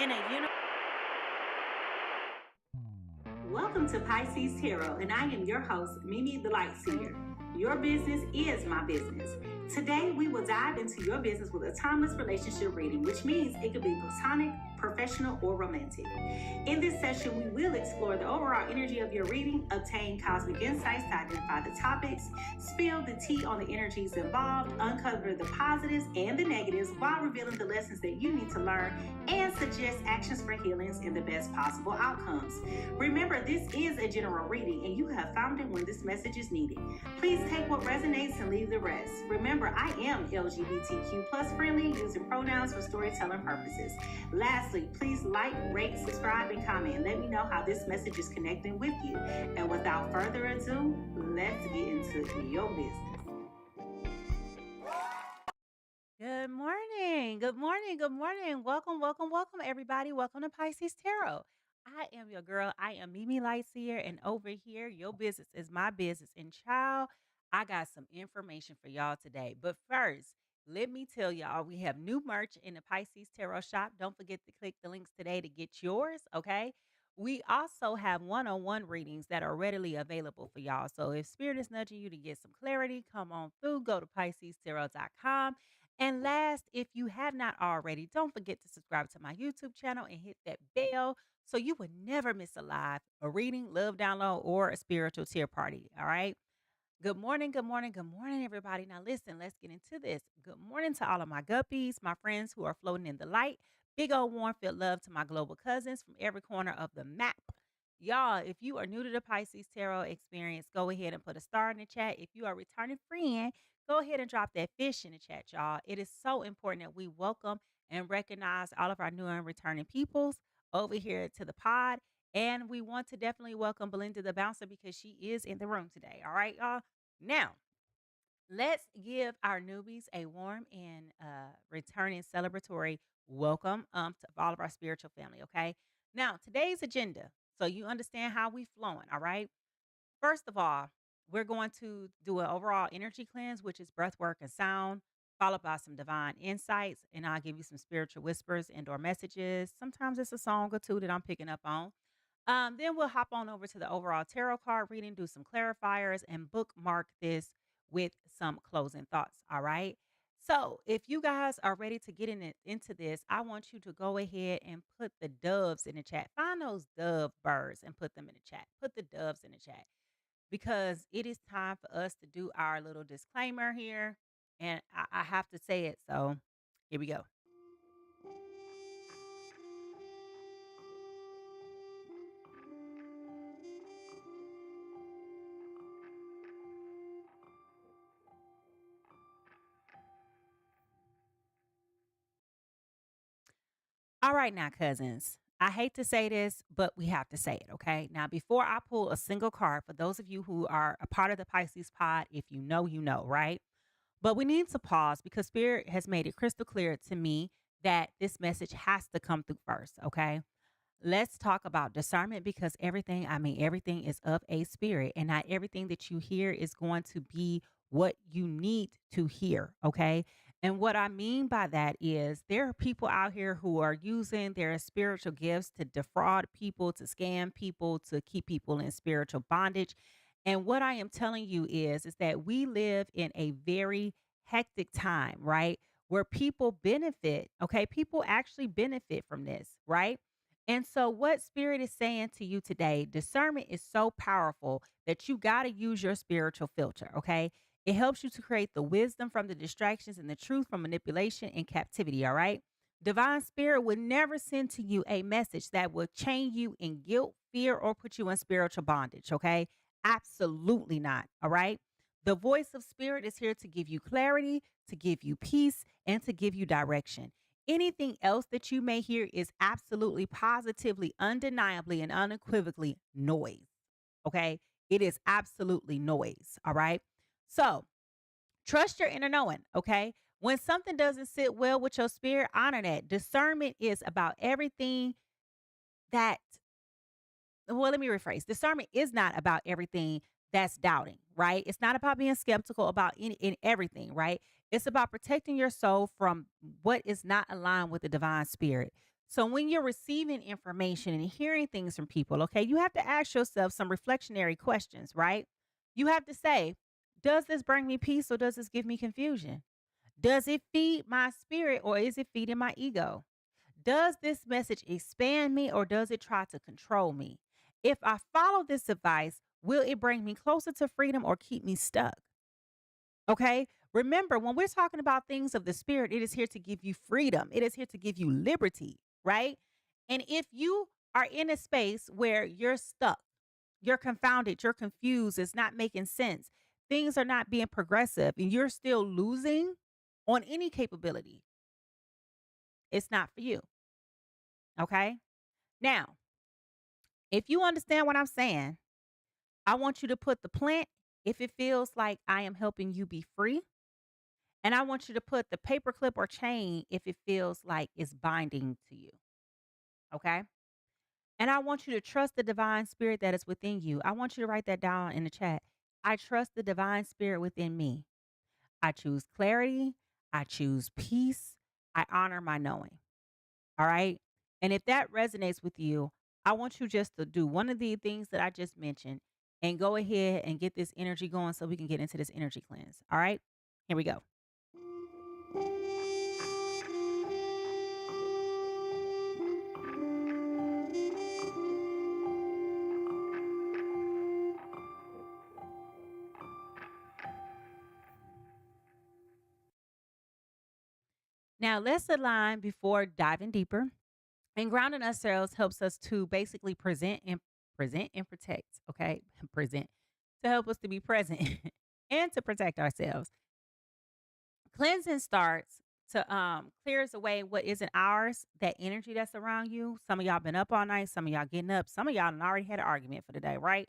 in a uni- Welcome to Pisces Tarot, and I am your host, Mimi the Light Seer. Your business is my business. Today, we will dive into your business with a timeless relationship reading, which means it could be platonic, professional, or romantic. In this session, we will explore the overall energy of your reading, obtain cosmic insights to identify the topics, spill the tea on the energies involved, uncover the positives and the negatives while revealing the lessons that you need to learn, and suggest actions for healings and the best possible outcomes. Remember, this is a general reading and you have found it when this message is needed. Please take what resonates and leave the rest. Remember, I am LGBTQ plus friendly, using pronouns for storytelling purposes. Lastly, please like, rate, subscribe, and comment. Let me know how this message is connecting with you. And without further ado, let's get into your business. Good morning. Good morning. Good morning. Welcome, welcome, welcome, everybody. Welcome to Pisces Tarot. I am your girl. I am Mimi Lightseer, and over here, your business is my business. And child, I got some information for y'all today. But first, let me tell y'all, we have new merch in the Pisces Tarot shop. Don't forget to click the links today to get yours. Okay. We also have one-on-one readings that are readily available for y'all. So if Spirit is nudging you to get some clarity, come on through. Go to PiscesTarot.com. And last, if you have not already, don't forget to subscribe to my YouTube channel and hit that bell so you would never miss a live, a reading, love download, or a spiritual tear party. All right. Good morning, good morning, good morning, everybody. Now, listen, let's get into this. Good morning to all of my guppies, my friends who are floating in the light. Big old warm filled love to my global cousins from every corner of the map. Y'all, if you are new to the Pisces Tarot experience, go ahead and put a star in the chat. If you are a returning friend, go ahead and drop that fish in the chat, y'all. It is so important that we welcome and recognize all of our new and returning peoples over here to the pod. And we want to definitely welcome Belinda the Bouncer because she is in the room today. All right, y'all. Now, let's give our newbies a warm and returning celebratory welcome to all of our spiritual family. Okay. Now, today's agenda, so you understand how we flowing. All right. First of all, we're going to do an overall energy cleanse, which is breath work and sound, followed by some divine insights, and I'll give you some spiritual whispers and or messages. Sometimes it's a song or two that I'm picking up on. Then we'll hop on over to the overall tarot card reading, do some clarifiers, and bookmark this with some closing thoughts. All right. So, if you guys are ready to get into this, I want you to go ahead and put the doves in the chat. Find those dove birds and put them in the chat. Put the doves in the chat because it is time for us to do our little disclaimer here. And I have to say it. So, here we go. All right, now, cousins. I hate to say this, but we have to say it, okay? Now, before I pull a single card, for those of you who are a part of the Pisces pod, if you know, you know, right? But we need to pause because Spirit has made it crystal clear to me that this message has to come through first, okay? Let's talk about discernment because everything is of a spirit, and not everything that you hear is going to be what you need to hear. Okay. And what I mean by that is there are people out here who are using their spiritual gifts to defraud people, to scam people, to keep people in spiritual bondage. And what I am telling you is that we live in a very hectic time, right? Where people benefit. Okay. People actually benefit from this, right? And so, what Spirit is saying to you today, discernment is so powerful that you got to use your spiritual filter. Okay. It helps you to create the wisdom from the distractions and the truth from manipulation and captivity. All right. Divine Spirit would never send to you a message that will chain you in guilt, fear, or put you in spiritual bondage. Okay. Absolutely not. All right. The voice of Spirit is here to give you clarity, to give you peace, and to give you direction. Anything else that you may hear is absolutely, positively, undeniably, and unequivocally noise. Okay. It is absolutely noise. All right. So trust your inner knowing. Okay. When something doesn't sit well with your spirit, honor that. Discernment is about everything that, well, let me rephrase. Discernment is not about everything that's doubting, right? It's not about being skeptical about in everything, right? It's about protecting your soul from what is not aligned with the divine spirit. So when you're receiving information and hearing things from people, okay, you have to ask yourself some reflectionary questions, right? You have to say, does this bring me peace or does this give me confusion? Does it feed my spirit or is it feeding my ego? Does this message expand me or does it try to control me? If I follow this advice, will it bring me closer to freedom or keep me stuck? Okay. Remember, when we're talking about things of the spirit, it is here to give you freedom. It is here to give you liberty, right? And if you are in a space where you're stuck, you're confounded, you're confused, it's not making sense, things are not being progressive, and you're still losing on any capability, it's not for you. Okay. Now, if you understand what I'm saying, I want you to put the plant if it feels like I am helping you be free. And I want you to put the paperclip or chain if it feels like it's binding to you. Okay. And I want you to trust the divine spirit that is within you. I want you to write that down in the chat. I trust the divine spirit within me. I choose clarity. I choose peace. I honor my knowing. All right. And if that resonates with you, I want you just to do one of the things that I just mentioned and go ahead and get this energy going so we can get into this energy cleanse. All right. Here we go. Now, let's align before diving deeper. And grounding ourselves helps us to basically present and protect. Okay, present to help us to be present and to protect ourselves. Cleansing starts to clears away what isn't ours, that energy that's around you. Some of y'all been up all night. Some of y'all getting up. Some of y'all done already had an argument for the day, right?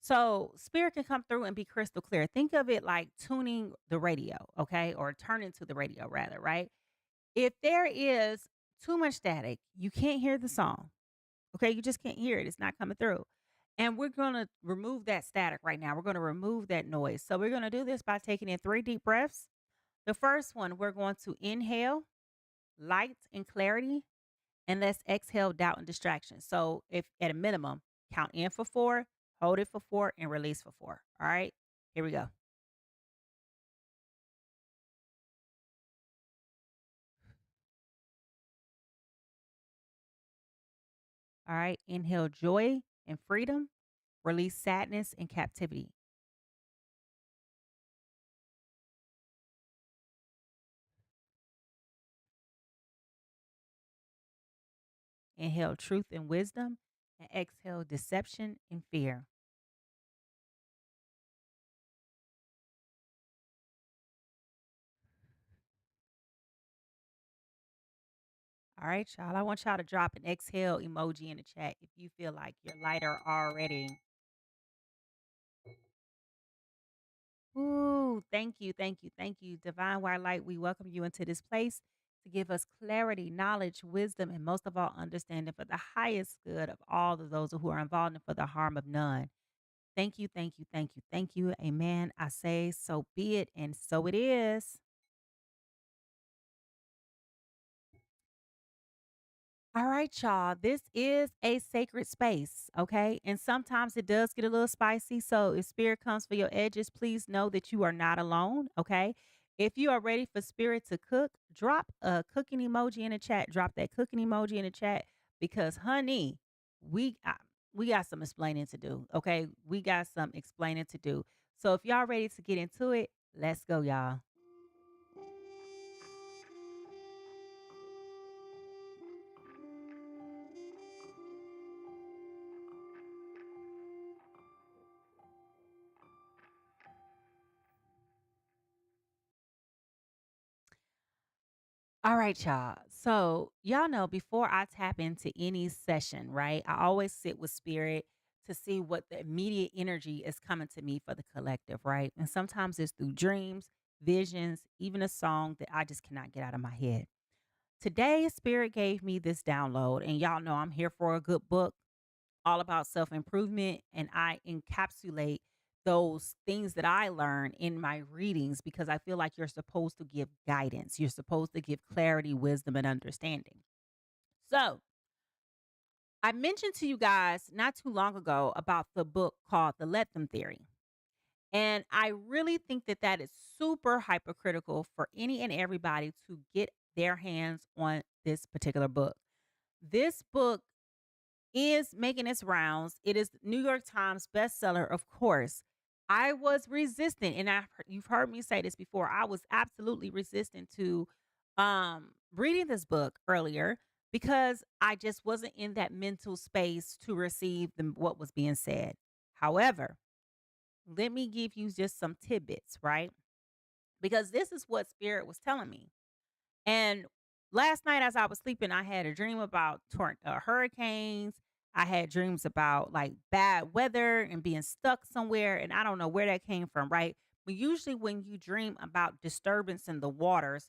So spirit can come through and be crystal clear. Think of it like tuning the radio, okay, or turning to the radio rather, right? If there is too much static, you can't hear the song. Okay, you just can't hear it. It's not coming through. And we're going to remove that static right now. We're going to remove that noise. So we're going to do this by taking in 3 deep breaths. The first one, we're going to inhale light and clarity, and let's exhale doubt and distraction. So if at a minimum, count in for 4, hold it for 4, and release for 4. All right, here we go. All right, inhale joy and freedom, release sadness and captivity. Inhale truth and wisdom, and exhale deception and fear. All right, y'all. I want y'all to drop an exhale emoji in the chat if you feel like you're lighter already. Ooh, thank you, thank you, thank you. Divine White Light, we welcome you into this place to give us clarity, knowledge, wisdom, and most of all, understanding for the highest good of all of those who are involved and for the harm of none. Thank you, thank you, thank you, thank you. Amen. I say, so be it, and so it is. All right, y'all. This is a sacred space, okay? And sometimes it does get a little spicy. So if spirit comes for your edges, please know that you are not alone, okay? If you are ready for spirit to cook, drop a cooking emoji in the chat. Drop that cooking emoji in the chat because, honey, we uh, we got some explaining to do, okay? We got some explaining to do. So if y'all ready to get into it, let's go, y'all. All right, y'all. So, y'all know before I tap into any session, right? I always sit with spirit to see what the immediate energy is coming to me for the collective, right? And sometimes it's through dreams, visions, even a song that I just cannot get out of my head. Today, spirit gave me this download, and y'all know I'm here for a good book all about self improvement. And I encapsulate those things that I learn in my readings because I feel like you're supposed to give guidance. You're supposed to give clarity, wisdom, and understanding. So, I mentioned to you guys not too long ago about the book called The Let Them Theory. And I really think that that is super hypercritical for any and everybody to get their hands on this particular book. This book is making its rounds. It is New York Times bestseller, of course. I was resistant, and you've heard me say this before. I was absolutely resistant to reading this book earlier because I just wasn't in that mental space to receive what was being said. However, let me give you just some tidbits, right? Because this is what Spirit was telling me. And last night, as I was sleeping, I had a dream about hurricanes. I had dreams about like bad weather and being stuck somewhere. And I don't know where that came from, right? But usually, when you dream about disturbance in the waters,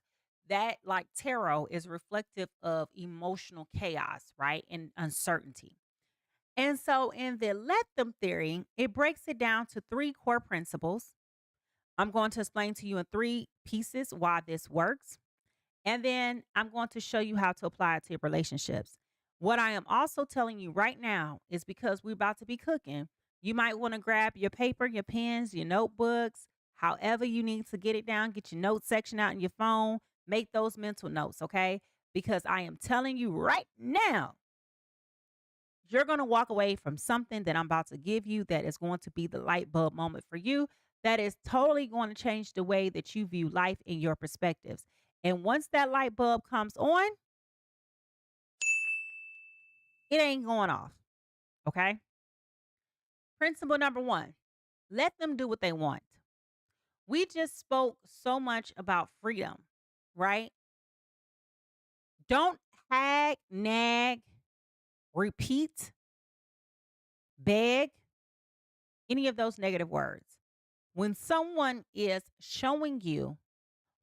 that like tarot is reflective of emotional chaos, right? And uncertainty. And so, in the let them theory, it breaks it down to three core principles. I'm going to explain to you in three pieces why this works. And then I'm going to show you how to apply it to your relationships. What I am also telling you right now is because we're about to be cooking, you might want to grab your paper, your pens, your notebooks, however you need to get it down, get your note section out in your phone, make those mental notes, okay? Because I am telling you right now, you're going to walk away from something that I'm about to give you that is going to be the light bulb moment for you. That is totally going to change the way that you view life and your perspectives. And once that light bulb comes on, it ain't going off. Okay. Principle number one, let them do what they want. We just spoke so much about freedom, right? Don't hag, nag, repeat, beg, any of those negative words. When someone is showing you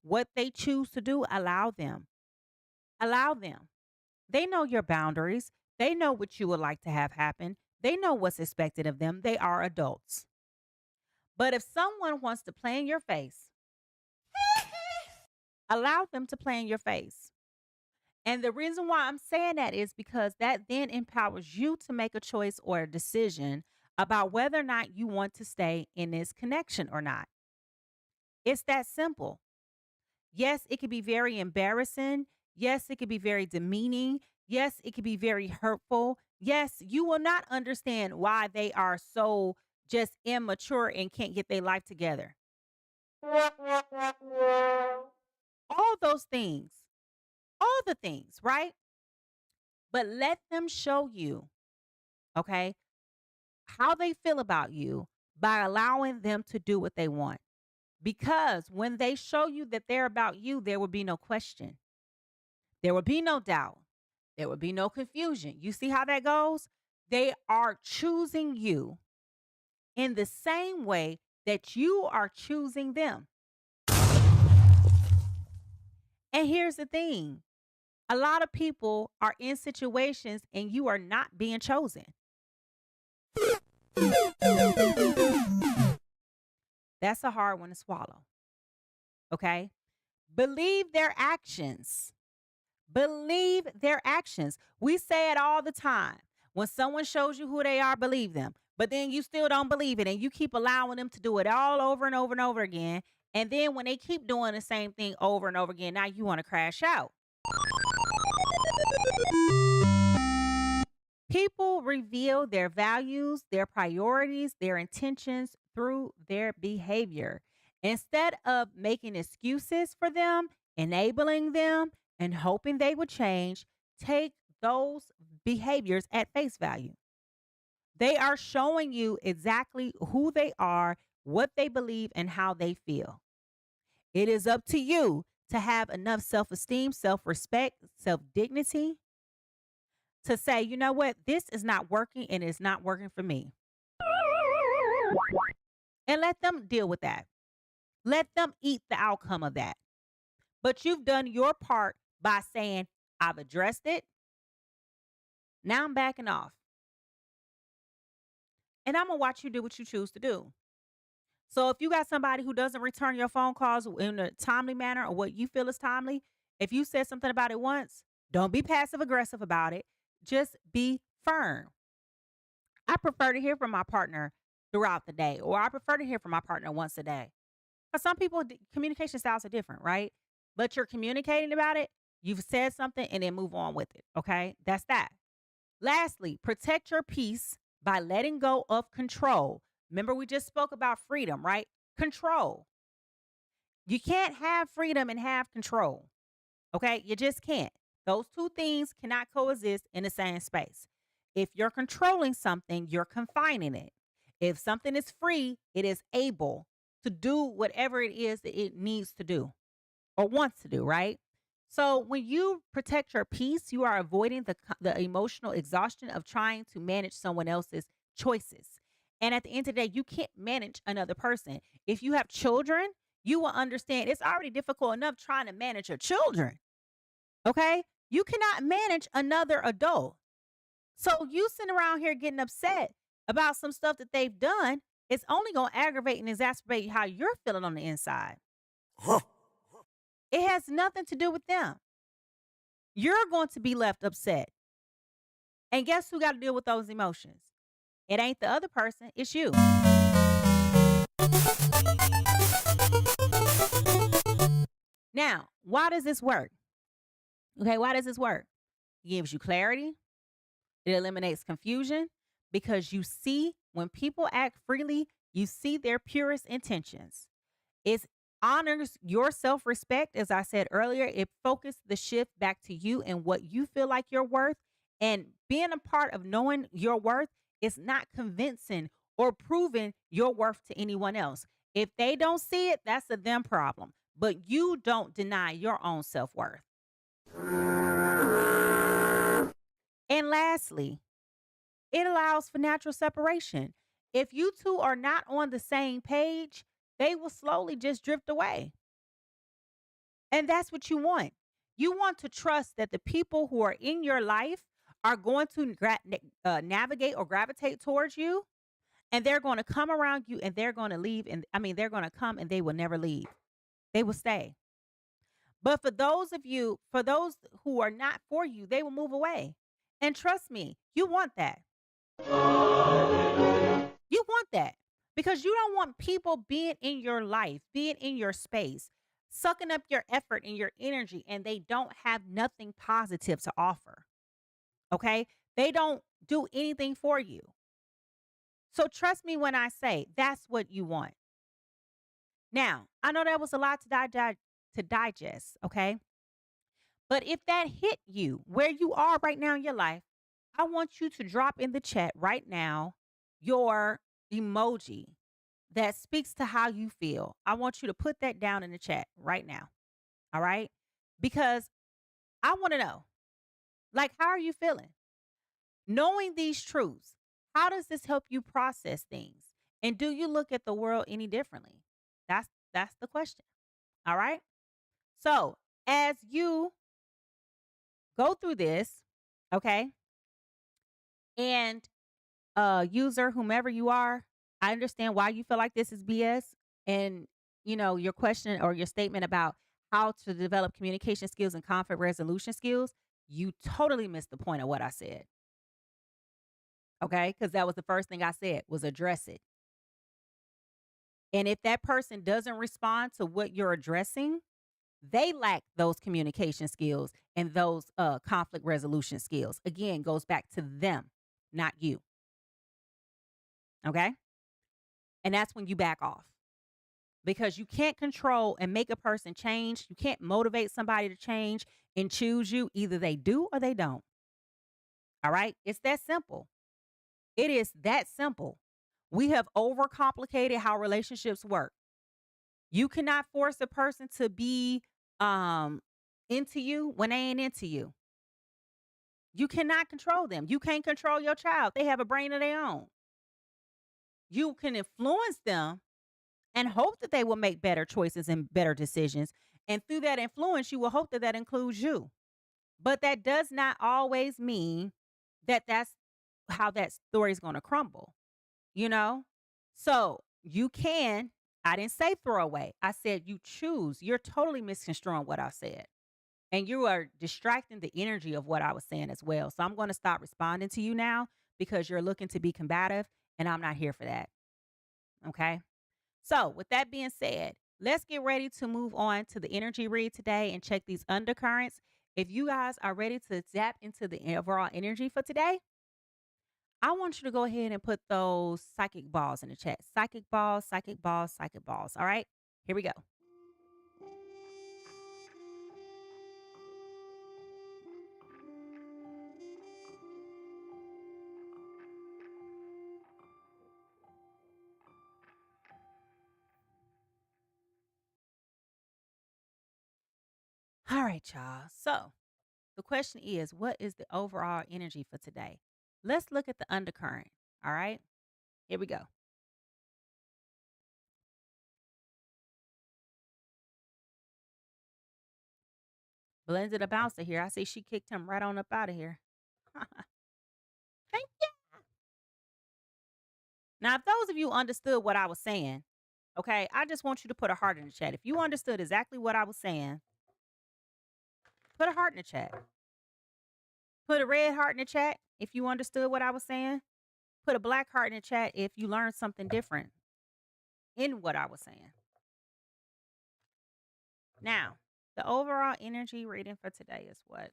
what they choose to do, allow them. Allow them. They know your boundaries. They know what you would like to have happen. They know what's expected of them. They are adults. But if someone wants to play in your face, allow them to play in your face. And the reason why I'm saying that is because that then empowers you to make a choice or a decision about whether or not you want to stay in this connection or not. It's that simple. Yes, it could be very embarrassing. Yes, it could be very demeaning. Yes, it could be very hurtful. Yes, you will not understand why they are so just immature and can't get their life together. All those things, all the things, right? But let them show you, okay, how they feel about you by allowing them to do what they want. Because when they show you that they're about you, there will be no question. There will be no doubt. There will be no confusion. You see how that goes? They are choosing you in the same way that you are choosing them. And here's the thing, a lot of people are in situations and you are not being chosen. That's a hard one to swallow. Okay? Believe their actions. Believe their actions. We say it all the time. When someone shows you who they are, believe them. But then you still don't believe it and you keep allowing them to do it all over and over and over again. And then when they keep doing the same thing over and over again, now you want to crash out. People reveal their values, their priorities, their intentions through their behavior. Instead of making excuses for them, enabling them, and hoping they would change, take those behaviors at face value. They are showing you exactly who they are, what they believe, and how they feel. It is up to you to have enough self esteem, self respect, self dignity to say, you know what, this is not working and it's not working for me. And let them deal with that. Let them eat the outcome of that. But you've done your part by saying, I've addressed it. Now I'm backing off. And I'm going to watch you do what you choose to do. So if you got somebody who doesn't return your phone calls in a timely manner or what you feel is timely, if you said something about it once, Don't be passive aggressive about it. Just be firm. I prefer to hear from my partner throughout the day, or I prefer to hear from my partner once a day. Because some people, communication styles are different, right? But you're communicating about it. You've said something and then move on with it. Okay. That's that. Lastly, protect your peace by letting go of control. Remember, we just spoke about freedom, right? Control. You can't have freedom and have control. Okay. You just can't. Those two things cannot coexist in the same space. If you're controlling something, you're confining it. If something is free, it is able to do whatever it is that it needs to do or wants to do, right? So when you protect your peace, you are avoiding the emotional exhaustion of trying to manage someone else's choices. And at the end of the day, you can't manage another person. If you have children, you will understand it's already difficult enough trying to manage your children. Okay? You cannot manage another adult. So you sitting around here getting upset about some stuff that they've done, it's only going to aggravate and exacerbate how you're feeling on the inside. It has nothing to do with them. You're going to be left upset. And guess who got to deal with those emotions? It ain't the other person, it's you. Now, why does this work? Okay, why does this work? It gives you clarity. It eliminates confusion because you see when people act freely, you see their purest intentions. It honors your self-respect. As I said earlier, it focuses the shift back to you and what you feel like you're worth. And being a part of knowing your worth is not convincing or proving your worth to anyone else. If they don't see it, that's a them problem. But you don't deny your own self-worth. And lastly, it allows for natural separation. If you two are not on the same page, they will slowly just drift away. And that's what you want. You want to trust that the people who are in your life are going to navigate or gravitate towards you, and they're going to come around you and they're going to leave. And I mean, they're going to come and they will never leave. They will stay. But for those who are not for you, they will move away. And trust me, you want that. You want that because you don't want people being in your life, being in your space, sucking up your effort and your energy, and they don't have nothing positive to offer. Okay? They don't do anything for you. So trust me when I say that's what you want. Now, I know that was a lot to digest, okay? But if that hit you where you are right now in your life, I want you to drop in the chat right now your emoji that speaks to how you feel. I want you to put that down in the chat right now. All right? Because I want to know, like, how are you feeling? Knowing these truths, how does this help you process things? And do you look at the world any differently? That's the question. All right? So, as you go through this, okay? And user, whomever you are, I understand why you feel like this is BS. And, your question or your statement about how to develop communication skills and conflict resolution skills, you totally missed the point of what I said. Okay? Because that was the first thing I said was address it. And if that person doesn't respond to what you're addressing, they lack those communication skills and those conflict resolution skills. Again, goes back to them, not you. Okay? And that's when you back off because you can't control and make a person change. You can't motivate somebody to change and choose you. Either they do or they don't. All right? It's that simple. It is that simple. We have overcomplicated how relationships work. You cannot force a person to be into you when they ain't into you. You cannot control them. You can't control your child. They have a brain of their own. You can influence them and hope that they will make better choices and better decisions. And through that influence, you will hope that includes you. But that does not always mean that that's how that story is going to crumble, So you can, I didn't say throw away. I said you choose. You're totally misconstruing what I said. And you are distracting the energy of what I was saying as well. So I'm going to stop responding to you now because you're looking to be combative and I'm not here for that. Okay. So, with that being said, let's get ready to move on to the energy read today and check these undercurrents. If you guys are ready to tap into the overall energy for today, I want you to go ahead and put those psychic balls in the chat. Psychic balls, psychic balls, psychic balls. All right. Here we go. All right, y'all. So, the question is, what is the overall energy for today? Let's look at the undercurrent. All right. Here we go. Blended a bouncer here. I see she kicked him right on up out of here. Thank you. Now, if those of you understood what I was saying, okay, I just want you to put a heart in the chat. If you understood exactly what I was saying, put a heart in the chat. Put a red heart in the chat if you understood what I was saying. Put a black heart in the chat if you learned something different in what I was saying. Now, the overall energy reading for today is what?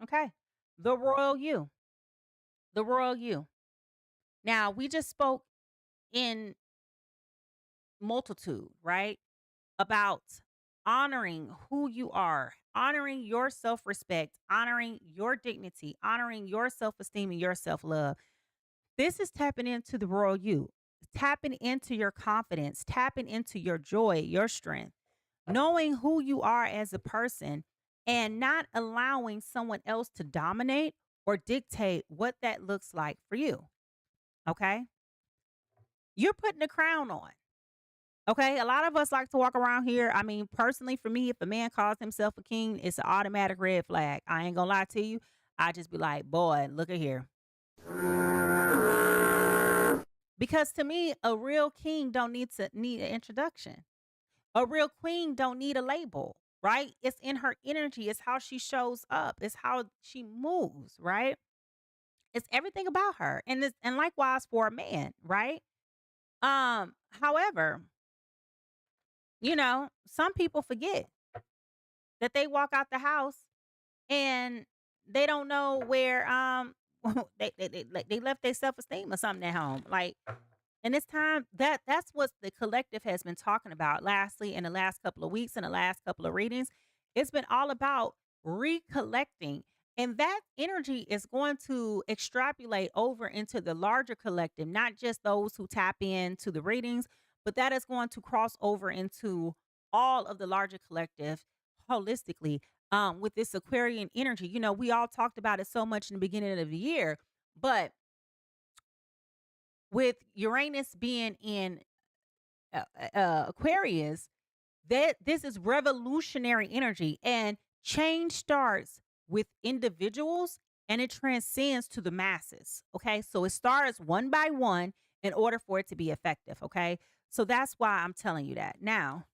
Okay. The royal you. The royal you. Now, we just spoke in multitude, right? About honoring who you are, honoring your self respect, honoring your dignity, honoring your self esteem and your self love. This is tapping into the royal you, tapping into your confidence, tapping into your joy, your strength, knowing who you are as a person and not allowing someone else to dominate or dictate what that looks like for you. Okay. You're putting a crown on. Okay, a lot of us like to walk around here. I mean, personally, for me, if a man calls himself a king, it's an automatic red flag. I ain't gonna lie to you. I just be like, boy, look at here. Because to me, a real king don't need an introduction. A real queen don't need a label, right? It's in her energy. It's how she shows up. It's how she moves, right? It's everything about her, and likewise for a man, right? However, some people forget that they walk out the house and they don't know where they left their self-esteem or something at home. Like, and it's time that's what the collective has been talking about lastly in the last couple of weeks and the last couple of readings. It's been all about recollecting. And that energy is going to extrapolate over into the larger collective, not just those who tap into the readings, but that is going to cross over into all of the larger collective holistically, with this Aquarian energy. We all talked about it so much in the beginning of the year, but with Uranus being in Aquarius, that this is revolutionary energy, and change starts with individuals and it transcends to the masses. Okay, so it starts one by one in order for it to be effective. Okay, so that's why I'm telling you that now.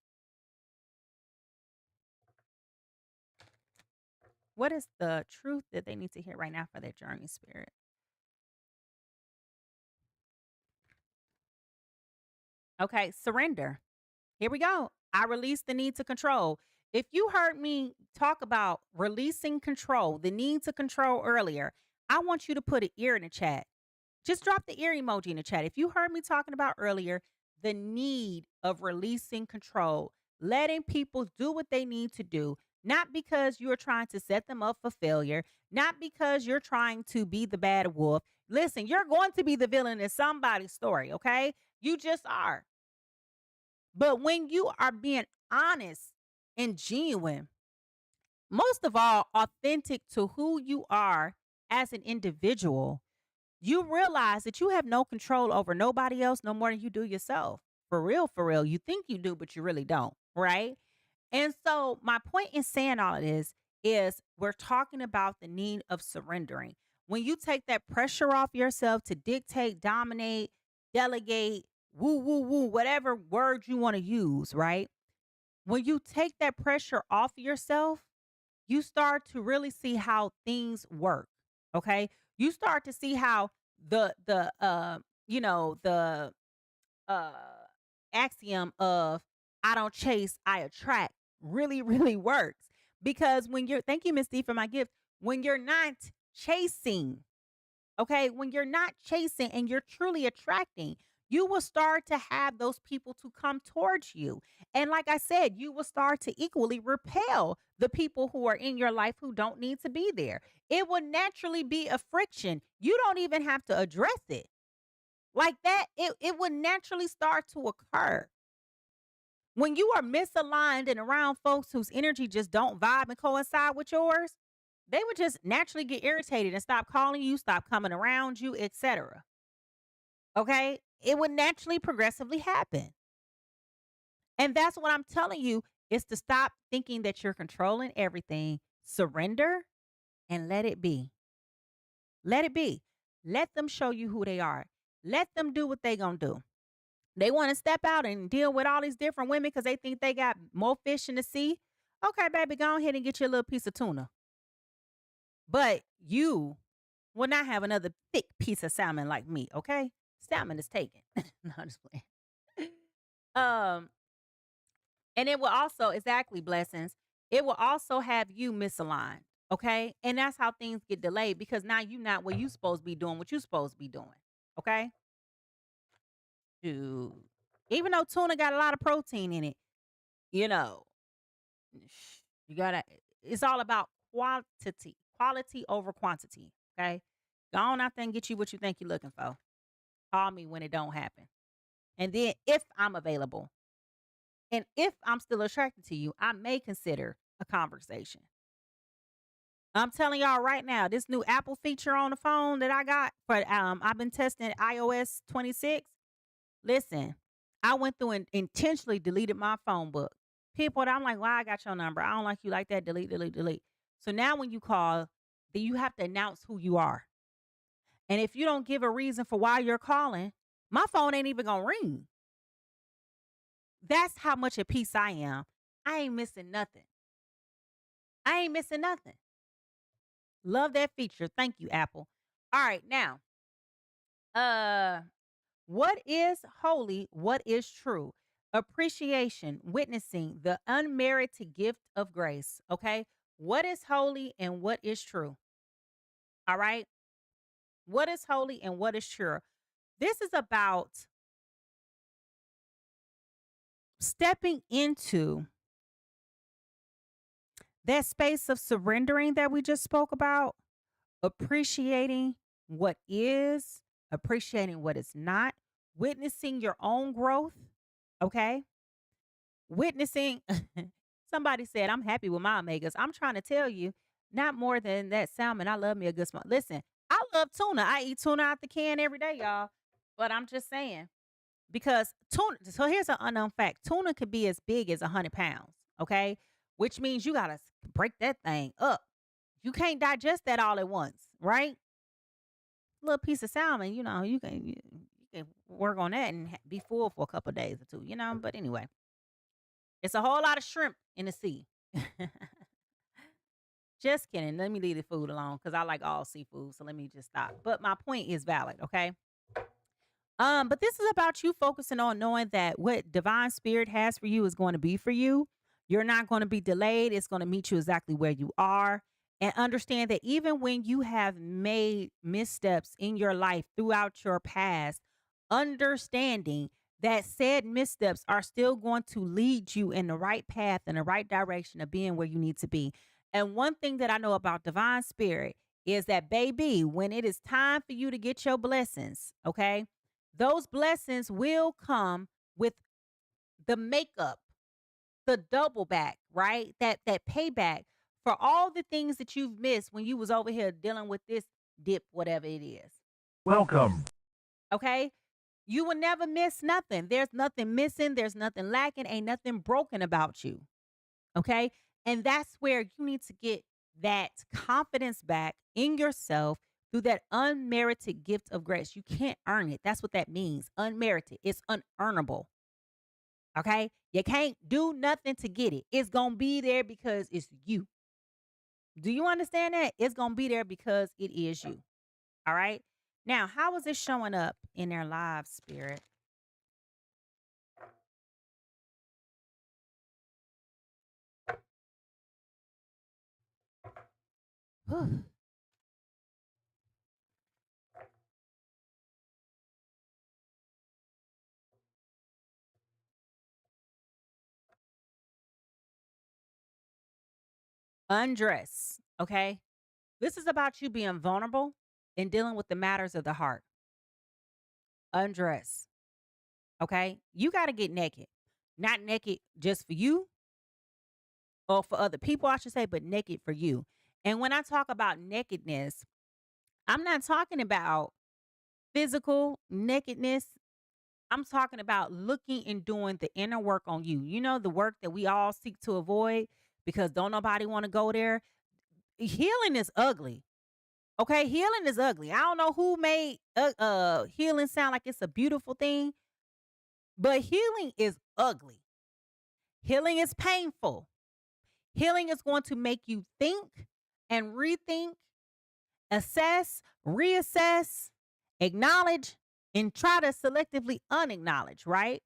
What is the truth that they need to hear right now for their journey, spirit? Okay, surrender. Here we go. I release the need to control. If you heard me talk about releasing control, the need to control earlier, I want you to put an ear in the chat. Just drop the ear emoji in the chat. If you heard me talking about earlier, the need of releasing control, letting people do what they need to do, not because you're trying to set them up for failure, not because you're trying to be the bad wolf. Listen, you're going to be the villain in somebody's story, okay? You just are. But when you are being honest and genuine, most of all, authentic to who you are as an individual, you realize that you have no control over nobody else no more than you do yourself. For real, for real. You think you do, but you really don't, right? And so, my point in saying all of this is we're talking about the need of surrendering. When you take that pressure off yourself to dictate, dominate, delegate, woo, woo, woo, whatever word you want to use, right? When you take that pressure off of yourself, you start to really see how things work. Okay. You start to see how the uh axiom of I don't chase, I attract really, really works. Because when you're thank you, Miss D, for my gift. When you're not chasing, okay, when you're not chasing and you're truly attracting, you will start to have those people to come towards you. And like I said, you will start to equally repel the people who are in your life who don't need to be there. It will naturally be a friction. You don't even have to address it. Like that, it would naturally start to occur. When you are misaligned and around folks whose energy just don't vibe and coincide with yours, they would just naturally get irritated and stop calling you, stop coming around you, etc. Okay? It would naturally progressively happen. And that's what I'm telling you is to stop thinking that you're controlling everything. Surrender and let it be. Let it be. Let them show you who they are. Let them do what they going to do. They want to step out and deal with all these different women because they think they got more fish in the sea. Okay, baby, go ahead and get you a little piece of tuna. But you will not have another thick piece of salmon like me, okay? Salmon is taken. No, I'm just playing. Um, and it will also, exactly, blessings. It will also have you misaligned, okay? And that's how things get delayed because now you're not where you supposed to be doing what you supposed to be doing, okay? Dude. Even though tuna got a lot of protein in it, you know, you gotta, it's all about quality over quantity, okay? Go on out there and get you what you think you're looking for. Call me when it don't happen. And then if I'm available and if I'm still attracted to you, I may consider a conversation. I'm telling y'all right now, this new Apple feature on the phone that I got for I've been testing iOS 26. Listen, I went through and intentionally deleted my phone book. People that I'm like, why I got your number? I don't like you like that. Delete, delete, delete. So now when you call, then you have to announce who you are. And if you don't give a reason for why you're calling, my phone ain't even gonna ring. That's how much at peace I am. I ain't missing nothing. I ain't missing nothing. Love that feature. Thank you, Apple. All right, now, uh, what is holy? What is true? Appreciation, witnessing the unmerited gift of grace. Okay, what is holy and what is true? All right, what is holy and what is true? This is about stepping into that space of surrendering that we just spoke about, appreciating what is, appreciating what is not, witnessing your own growth, okay? Witnessing, somebody said, I'm happy with my omegas. I'm trying to tell you, not more than that salmon. I love me a good small. Listen, I love tuna. I eat tuna out the can every day, y'all. But I'm just saying, because tuna, so here's an unknown fact tuna could be as big as 100 pounds, okay? Which means you got to break that thing up. You can't digest that all at once, right? Little piece of salmon, you can work on that and be full for a couple of days or two, But anyway, it's a whole lot of shrimp in the sea. Just kidding. Let me leave the food alone because I like all seafood. So let me just stop. But my point is valid, okay? But this is about you focusing on knowing that what divine spirit has for you is going to be for you. You're not going to be delayed. It's going to meet you exactly where you are. And understand that even when you have made missteps in your life throughout your past, understanding that said missteps are still going to lead you in the right path and the right direction of being where you need to be. And one thing that I know about divine spirit is that, baby, when it is time for you to get your blessings, okay, those blessings will come with the makeup, the double back, right? That payback for all the things that you've missed when you was over here dealing with this dip, whatever it is. Welcome. Okay? You will never miss nothing. There's nothing missing. There's nothing lacking. Ain't nothing broken about you. Okay? And that's where you need to get that confidence back in yourself through that unmerited gift of grace. You can't earn it. That's what that means. Unmerited. It's unearnable. Okay? You can't do nothing to get it. It's going to be there because it's you. Do you understand that? It's going to be there because it is you. All right? Now, how is this showing up in their lives, Spirit? Undress. Okay? This is about you being vulnerable and dealing with the matters of the heart. Undress. Okay? You got to get naked. Not naked just for you or for other people, I should say, but naked for you. And when I talk about nakedness, I'm not talking about physical nakedness. I'm talking about looking and doing the inner work on you. You know, the work that we all seek to avoid because don't nobody want to go there. Healing is ugly. Okay, healing is ugly. I don't know who made healing sound like it's a beautiful thing, but healing is ugly. Healing is painful. Healing is going to make you think and rethink, assess, reassess, acknowledge, and try to selectively unacknowledge, right?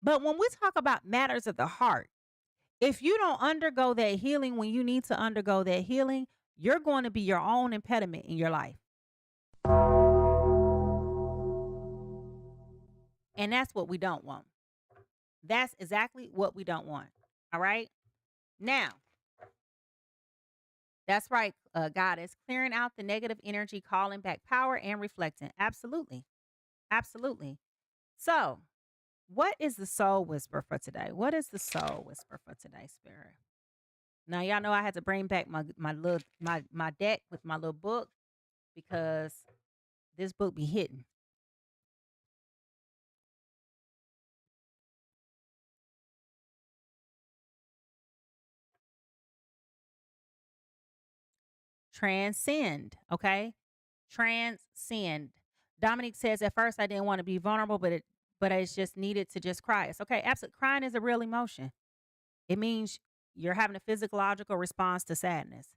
But when we talk about matters of the heart, if you don't undergo that healing when you need to undergo that healing, you're going to be your own impediment in your life. And that's what we don't want. That's exactly what we don't want. All right. Now, that's right, Goddess. Clearing out the negative energy, calling back power, and reflecting. Absolutely. Absolutely. So, what is the soul whisper for today? What is the soul whisper for today, Spirit? Now, y'all know I had to bring back my deck with my little book because this book be hitting. Transcend, okay? Transcend. Dominique says, at first I didn't want to be vulnerable, but it's just needed to just cry. It's okay. Absolutely. Crying is a real emotion. It means you're having a physiological response to sadness.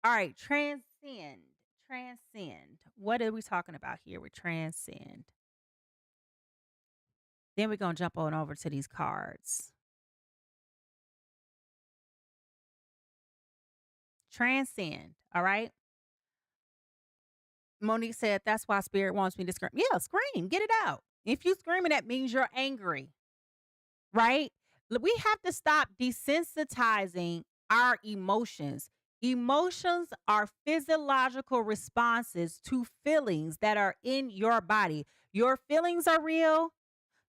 All right. Transcend. Transcend. What are we talking about here with transcend? Then we're going to jump on over to these cards. Transcend. All right. Monique said, that's why Spirit wants me to scream. Yeah, scream. Get it out. If you screaming, that means you're angry. Right? We have to stop desensitizing our emotions. Emotions are physiological responses to feelings that are in your body. Your feelings are real.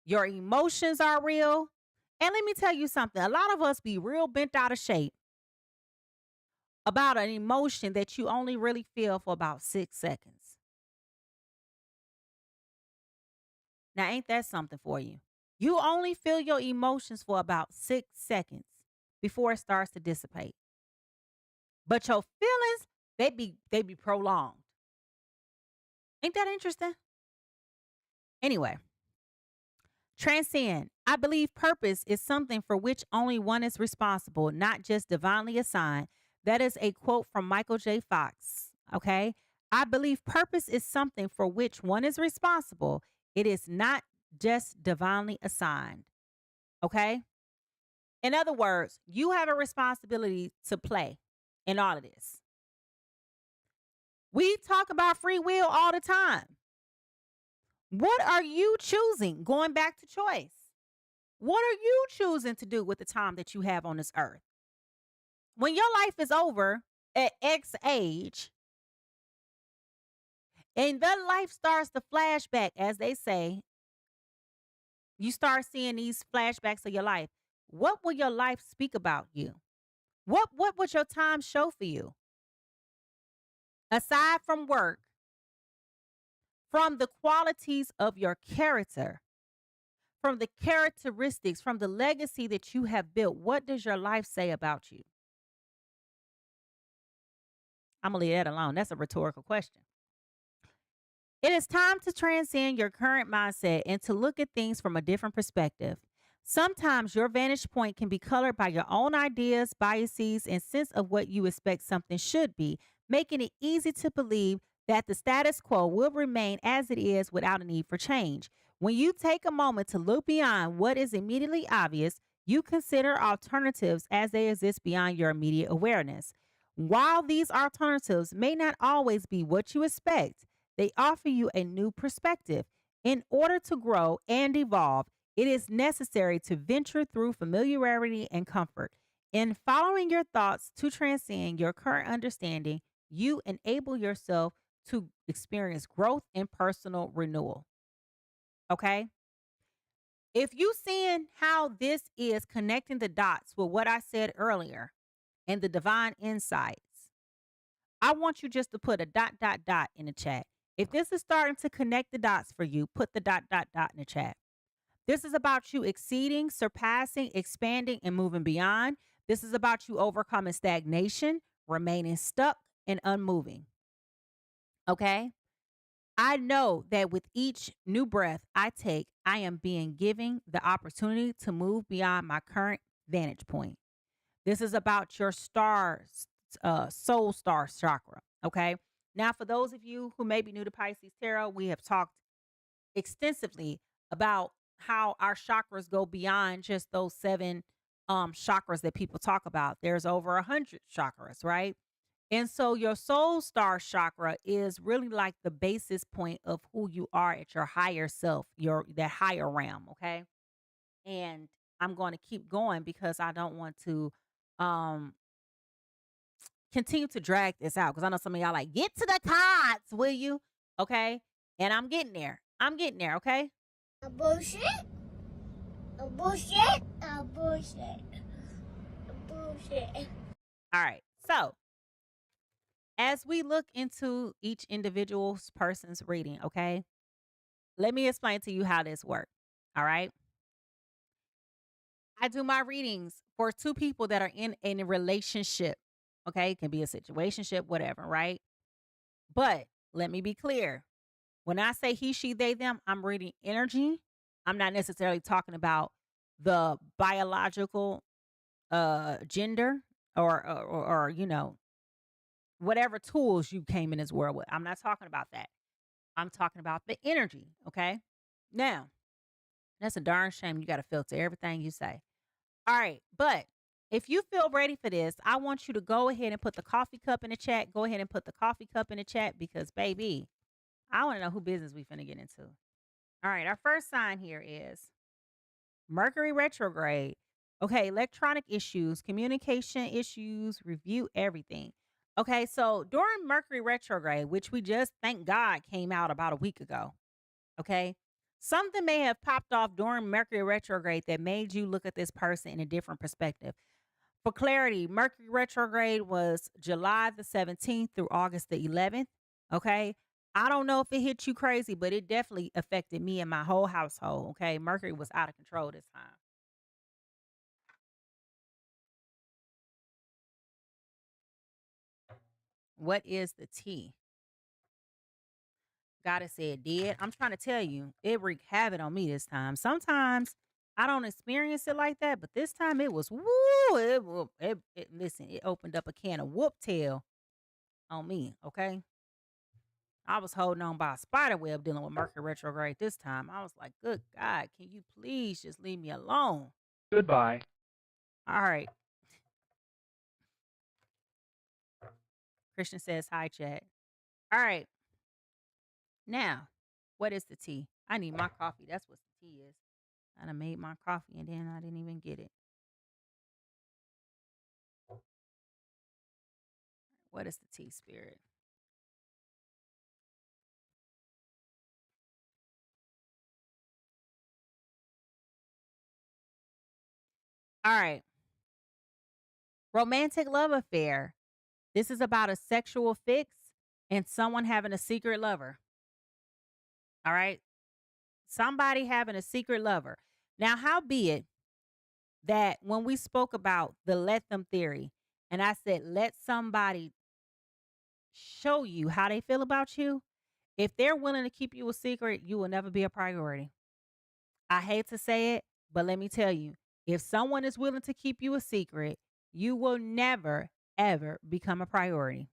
Your emotions are real. And let me tell you something. A lot of us be real bent out of shape about an emotion that you only really feel for about 6 seconds. Now, ain't that something for you? You only feel your emotions for about 6 seconds before it starts to dissipate. But your feelings, they be prolonged. Ain't that interesting? Anyway, transcend. I believe purpose is something for which only one is responsible, not just divinely assigned. That is a quote from Michael J. Fox. Okay. I believe purpose is something for which one is responsible. It is not just divinely assigned. Okay. In other words, you have a responsibility to play in all of this. We talk about free will all the time. What are you choosing? Going back to choice. What are you choosing to do with the time that you have on this earth? When your life is over at X age and the life starts to flashback, as they say, you start seeing these flashbacks of your life. What will your life speak about you? What would your time show for you? Aside from work, from the qualities of your character, from the characteristics, from the legacy that you have built, what does your life say about you? I'm going to leave that alone. That's a rhetorical question. It is time to transcend your current mindset and to look at things from a different perspective. Sometimes your vantage point can be colored by your own ideas, biases, and sense of what you expect something should be, making it easy to believe that the status quo will remain as it is without a need for change. When you take a moment to look beyond what is immediately obvious, you consider alternatives as they exist beyond your immediate awareness. While these alternatives may not always be what you expect, they offer you a new perspective. In order to grow and evolve, it is necessary to venture through familiarity and comfort. In following your thoughts to transcend your current understanding, you enable yourself to experience growth and personal renewal. Okay? If you seeing how this is connecting the dots with what I said earlier and the divine insights, I want you just to put a dot, dot, dot in the chat. If this is starting to connect the dots for you, put the dot, dot, dot in the chat. This is about you exceeding, surpassing, expanding, and moving beyond. This is about you overcoming stagnation, remaining stuck, and unmoving. Okay? I know that with each new breath I take, I am being given the opportunity to move beyond my current vantage point. This is about your stars, soul star chakra. Okay. Now, for those of you who may be new to Pisces Tarot, we have talked extensively about how our chakras go beyond just those seven chakras that people talk about. There's over 100 chakras, right? And so your soul star chakra is really like the basis point of who you are at your higher self, your that higher realm, okay? And I'm going to keep going because I don't want to um continue to drag this out because I know some of y'all like, get to the cards, will you? Okay. And I'm getting there. I'm getting there. Okay. A bullshit. A bullshit. A bullshit. A bullshit. All right. So as we look into each individual's person's reading, okay, let me explain to you how this works. All right. I do my readings for two people that are in a relationship. Okay. It can be a situationship, whatever, right? But let me be clear. When I say he, she, they, them, I'm reading energy. I'm not necessarily talking about the biological gender or you know, whatever tools you came in this world with. I'm not talking about that. I'm talking about the energy. Okay. Now, that's a darn shame. You got to filter everything you say. All right. But if you feel ready for this, I want you to go ahead and put the coffee cup in the chat. Go ahead and put the coffee cup in the chat because, baby, I want to know who business we finna get into. All right. Our first sign here is Mercury retrograde. Okay. Electronic issues, communication issues, review everything. Okay. So during Mercury retrograde, which we just, thank God, came out about a week ago. Okay. Something may have popped off during Mercury retrograde that made you look at this person in a different perspective. For clarity, Mercury retrograde was July the 17th through August the 11th. Okay. I don't know if it hit you crazy, but it definitely affected me and my whole household. Okay. Mercury was out of control this time. What is the T? Gotta say it did. I'm trying to tell you, it wreaked havoc on me this time. Sometimes I don't experience it like that, but this time it was woo. Listen, it opened up a can of whoop tail on me. Okay, I was holding on by a spider web dealing with Mercury retrograde this time. I was like, good God, can you please just leave me alone? Goodbye. All right. Christian says hi, chat. All right. Now, what is the T? I need my coffee. That's what the T is. I done made my coffee and then I didn't even get it. What is the T, spirit? All right. Romantic love affair. This is about a sexual fix and someone having a secret lover. All right. Somebody having a secret lover. Now, how be it that when we spoke about the let them theory, and I said, let somebody show you how they feel about you, if they're willing to keep you a secret, you will never be a priority. I hate to say it, but let me tell you, if someone is willing to keep you a secret, you will never, ever become a priority.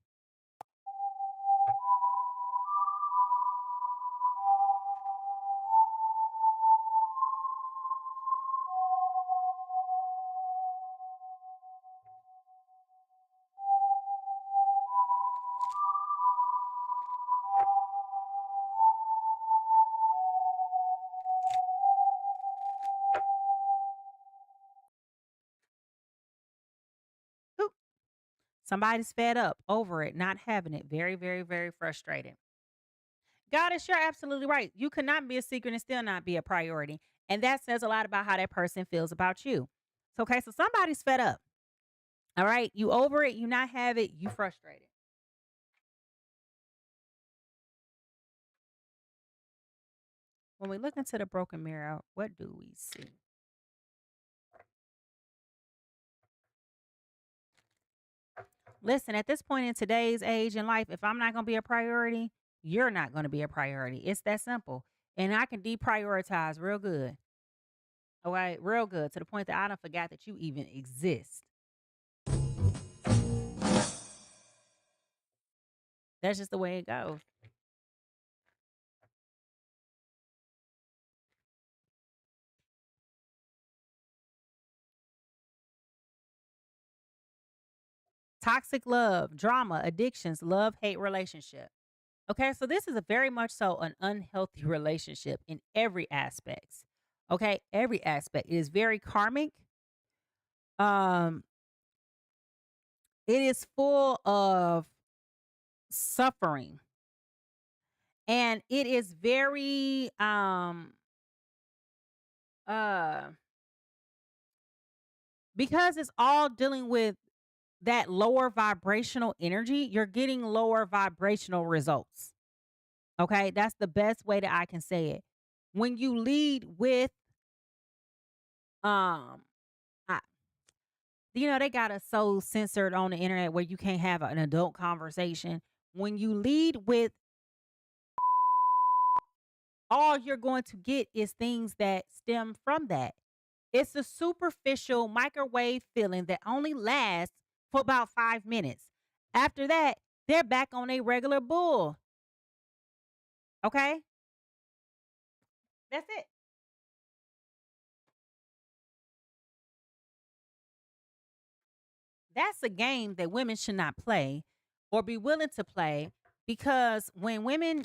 Oop. Somebody's fed up over it, not having it. Very, very, very frustrated. Goddess, you're absolutely right. You cannot be a secret and still not be a priority. And that says a lot about how that person feels about you. So, okay, so somebody's fed up. All right. You over it, you not have it, you frustrated. When we look into the broken mirror, what do we see? Listen, at this point in today's age in life, if I'm not going to be a priority, you're not going to be a priority. It's that simple. And I can deprioritize real good. All right, real good to the point that I don't forgot that you even exist. That's just the way it goes. Toxic love, drama, addictions, love, hate relationship. Okay, so this is a very much so an unhealthy relationship in every aspect. Okay, every aspect. It is very karmic. Um, it is full of suffering. And it is very uh because it's all dealing with that lower vibrational energy, you're getting lower vibrational results. Okay? That's the best way that I can say it. When you lead with um I, they got us so censored on the internet where you can't have an adult conversation. When you lead with, all you're going to get is things that stem from that. It's a superficial microwave feeling that only lasts for about 5 minutes. After that, they're back on a regular bull. Okay? That's it. That's a game that women should not play or be willing to play, because when women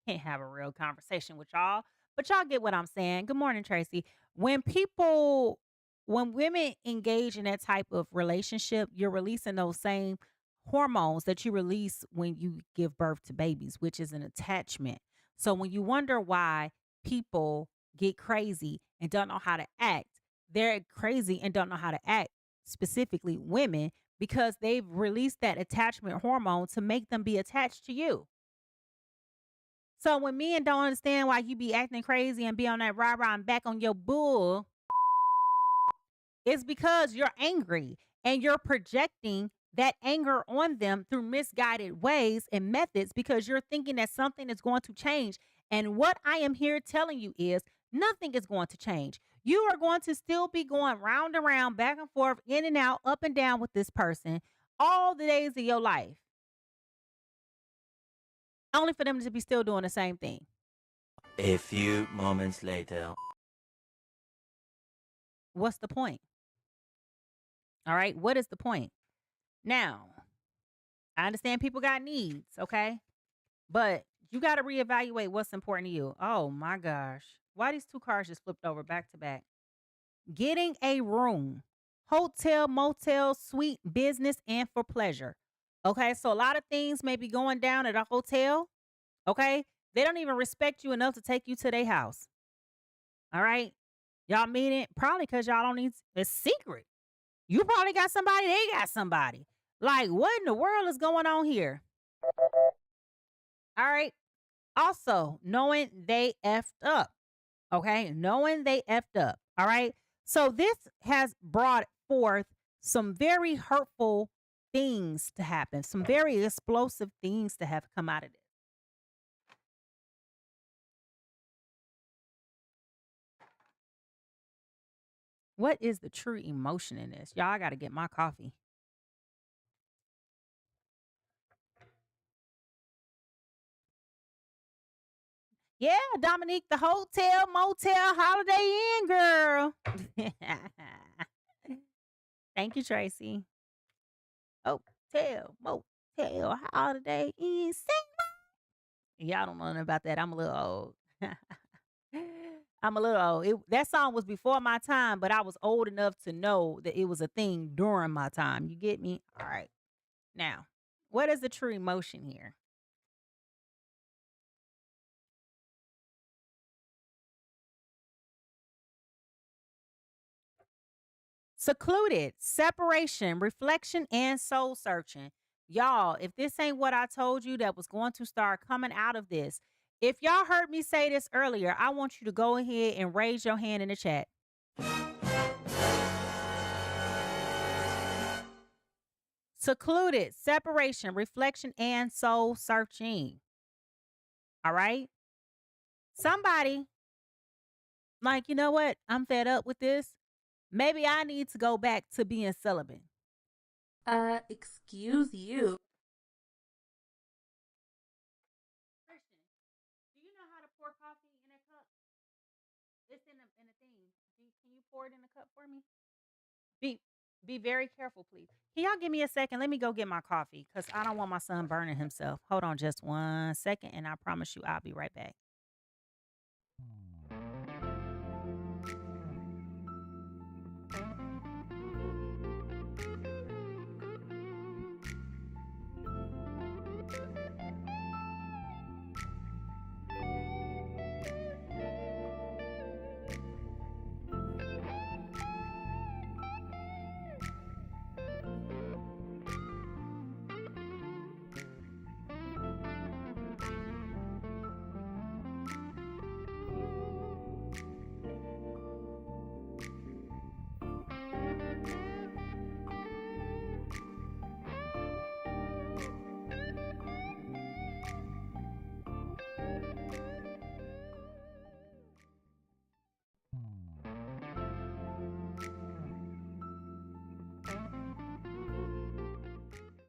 can't have a real conversation with y'all, but y'all get what I'm saying. Good morning, Tracy. When people, when women engage in that type of relationship, you're releasing those same hormones that you release when you give birth to babies, which is an attachment. So when you wonder why people get crazy and don't know how to act, they're crazy and don't know how to act, specifically women, because they've released that attachment hormone to make them be attached to you. So when men don't understand why you be acting crazy and be on that rah-rah and back on your bull, it's because you're angry and you're projecting that anger on them through misguided ways and methods, because you're thinking that something is going to change. And what I am here telling you is nothing is going to change. You are going to still be going round and round, back and forth, in and out, up and down with this person all the days of your life, only for them to be still doing the same thing. A few moments later. What's the point? All right. What is the point? Now, I understand people got needs, okay? But you got to reevaluate what's important to you. Oh my gosh. Why these two cars just flipped over back to back? Getting a room, hotel, motel, suite, business, and for pleasure. Okay. So a lot of things may be going down at a hotel. Okay. They don't even respect you enough to take you to their house. All right. Y'all mean it? Probably because y'all don't need a secret. You probably got somebody, they got somebody. Like, what in the world is going on here? All right. Also, knowing they effed up. Okay. Knowing they effed up. All right. So this has brought forth some very hurtful things to happen, some very explosive things to have come out of this. What is the true emotion in this? Y'all, I got to get my coffee. Yeah, Dominique, the hotel, motel, holiday inn, girl. Thank you, Tracy. Hotel, motel, holiday inn. Y'all don't know nothing about that. I'm a little old. I'm a little old. That song was before my time, but I was old enough to know that it was a thing during my time. You get me? All right. Now, what is the true emotion here? Secluded, separation, reflection, and soul searching. Y'all, if this ain't what I told you that was going to start coming out of this, if y'all heard me say this earlier, I want you to go ahead and raise your hand in the chat. Secluded, separation, reflection, and soul searching. All right. Somebody, like, you know what? I'm fed up with this. Maybe I need to go back to being celibate. Excuse you. Christian, do you know how to pour coffee in a cup? It's in a thing. Can you pour it in a cup for me? Be very careful, please. Can y'all give me a second? Let me go get my coffee because I don't want my son burning himself. Hold on just 1 second, and I promise you I'll be right back.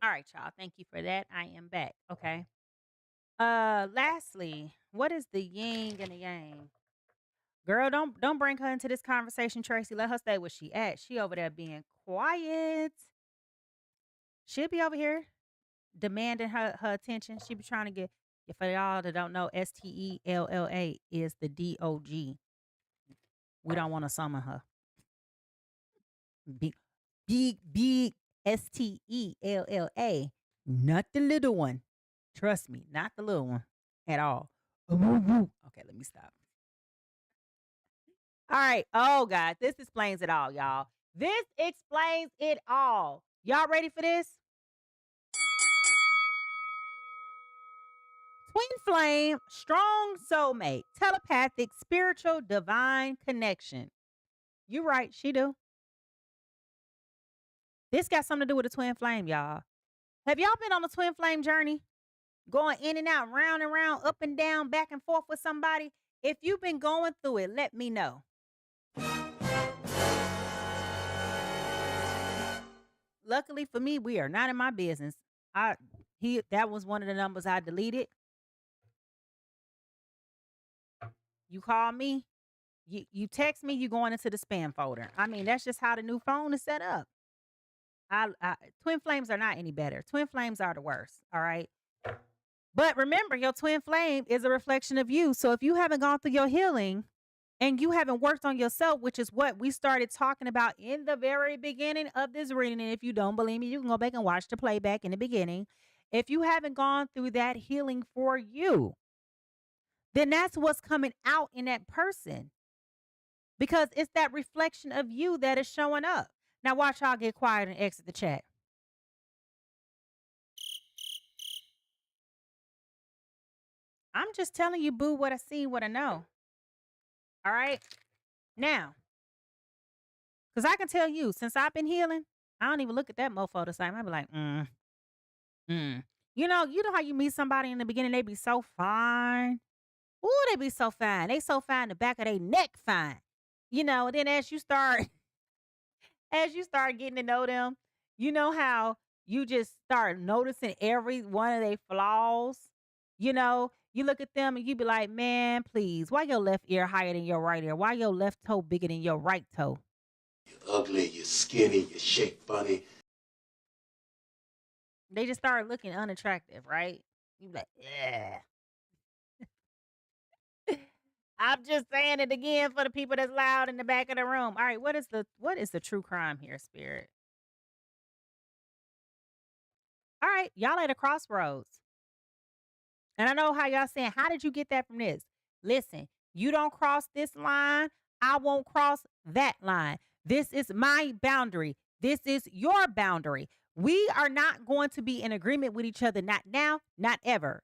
All right, y'all. Thank you for that. I am back. Okay. Lastly, what is the yin and the yang? Girl, don't bring her into this conversation, Tracy. Let her stay where she at. She over there being quiet. She'll be over here demanding her attention. She be trying to get, for y'all that don't know, Stella is the DOG. We don't want to summon her. Big, big Stella. Not the little one. Trust me, not the little one at all. Okay, let me stop. All right. Oh, God. This explains it all, y'all. This explains it all. Y'all ready for this? Twin flame, strong soulmate, telepathic, spiritual, divine connection. You right, she do. This got something to do with a twin flame, y'all. Have y'all been on a twin flame journey? Going in and out, round and round, up and down, back and forth with somebody? If you've been going through it, let me know. Luckily for me, we are not in my business. That was one of the numbers I deleted. You call me, you text me, you going into the spam folder. I mean, that's just how the new phone is set up. Twin flames are not any better. Twin flames are the worst. All right. But remember, your twin flame is a reflection of you. So if you haven't gone through your healing and you haven't worked on yourself, which is what we started talking about in the very beginning of this reading. And if you don't believe me, you can go back and watch the playback in the beginning. If you haven't gone through that healing for you, then that's what's coming out in that person. Because it's that reflection of you that is showing up. Now watch y'all get quiet and exit the chat. I'm just telling you, boo, what I see, what I know. All right. Now, because I can tell you, since I've been healing, I don't even look at that mofo the same. I be like, mm. You know how you meet somebody in the beginning, they be so fine. Ooh, they be so fine. They so fine, the back of their neck fine. And then as you start getting to know them, you know how you just start noticing every one of their flaws. You look at them and you be like, man, please, why your left ear higher than your right ear? Why your left toe bigger than your right toe? You're ugly, you're skinny, you shake funny. They just start looking unattractive, right? You be like, yeah. I'm just saying it again for the people that's loud in the back of the room. All right, what is the true crime here, spirit? All right, y'all at a crossroads. And I know how y'all saying, how did you get that from this? Listen, you don't cross this line, I won't cross that line. This is my boundary. This is your boundary. We are not going to be in agreement with each other, not now, not ever.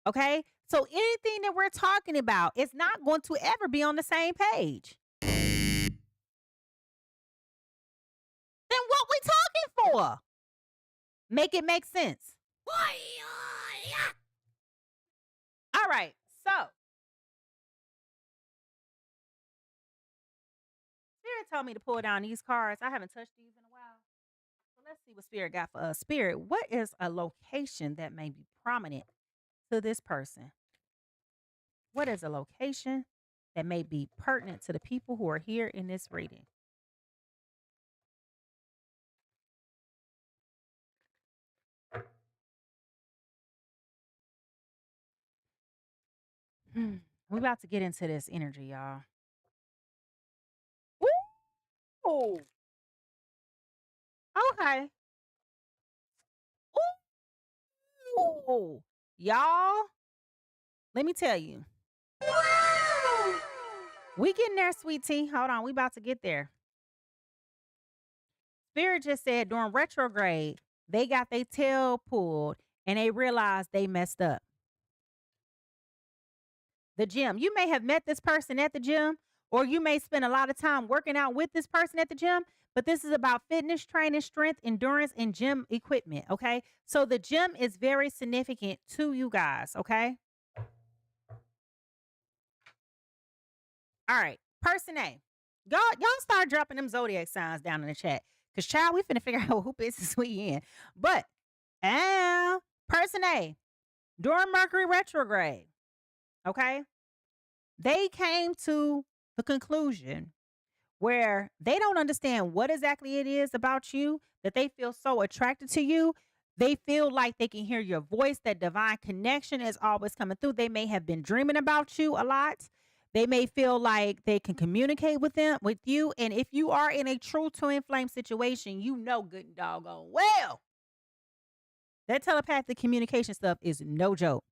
Okay? So anything that we're talking about is not going to ever be on the same page. Then what we talking for? Make it make sense. All right. So Spirit told me to pull down these cards. I haven't touched these in a while. So let's see what Spirit got for us. Spirit, what is a location that may be prominent to this person? What is a location that may be pertinent to the people who are here in this reading? We about to get into this energy, y'all. Ooh. Okay. Ooh. Y'all, let me tell you. We getting there, sweet tea. Hold on. We about to get there. Spirit just said during retrograde, they got their tail pulled and they realized they messed up. The gym. You may have met this person at the gym, or you may spend a lot of time working out with this person at the gym, but this is about fitness, training, strength, endurance, and gym equipment. Okay. So the gym is very significant to you guys. Okay. All right. Person A. Y'all start dropping them zodiac signs down in the chat. Cause child, we finna figure out who business we in. But person A, during Mercury retrograde, okay, they came to the conclusion where they don't understand what exactly it is about you that they feel so attracted to you. They feel like they can hear your voice, that divine connection is always coming through. They may have been dreaming about you a lot. They may feel like they can communicate with you. And if you are in a true twin flame situation, you know good and doggone well. That telepathic communication stuff is no joke.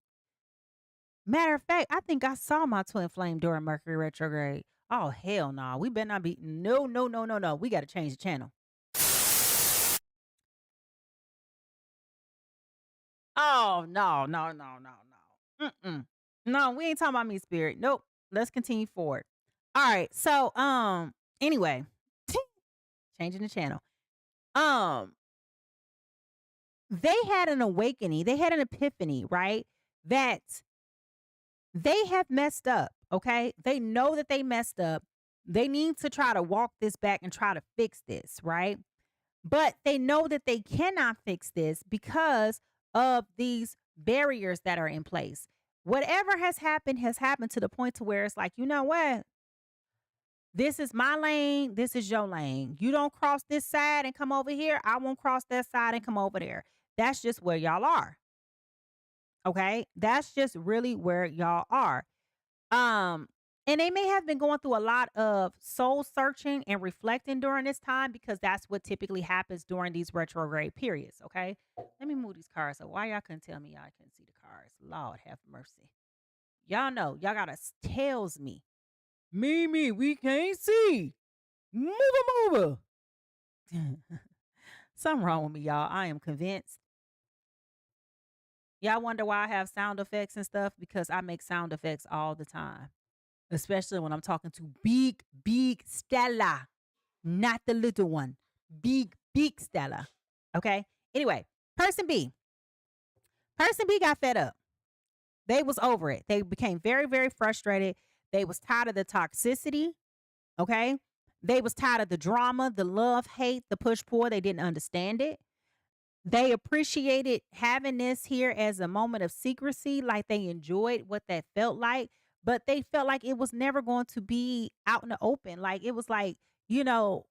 Matter of fact, I think I saw my twin flame during Mercury retrograde. Oh, hell no. We better not be. No, no, no, no, no. We got to change the channel. Oh, no, no, no, no, no. No, we ain't talking about me, spirit. Nope. Let's continue forward. All right. So, anyway, changing the channel. They had an awakening. They had an epiphany, right? That they have messed up. Okay. They know that they messed up. They need to try to walk this back and try to fix this, right? But they know that they cannot fix this because of these barriers that are in place. Whatever has happened to the point to where it's like, you know what? This is my lane. This is your lane. You don't cross this side and come over here. I won't cross that side and come over there. That's just where y'all are. Okay. That's just really where y'all are. And they may have been going through a lot of soul searching and reflecting during this time because that's what typically happens during these retrograde periods. Okay. Let me move these cards. So why y'all couldn't tell me y'all couldn't see the cards? Lord have mercy. Y'all know y'all gotta tells me. Mimi, we can't see. Move. Something wrong with me, y'all. I am convinced. Y'all wonder why I have sound effects and stuff? Because I make sound effects all the time. Especially when I'm talking to big Stella. Not the little one. Big Big Stella. Okay. Anyway, person B. Person B got fed up. They was over it. They became very, very frustrated. They was tired of the toxicity. Okay. They was tired of the drama, the love, hate, the push pull. They didn't understand it. They appreciated having this here as a moment of secrecy, like they enjoyed what that felt like, but they felt like it was never going to be out in the open. Like it was like, you know,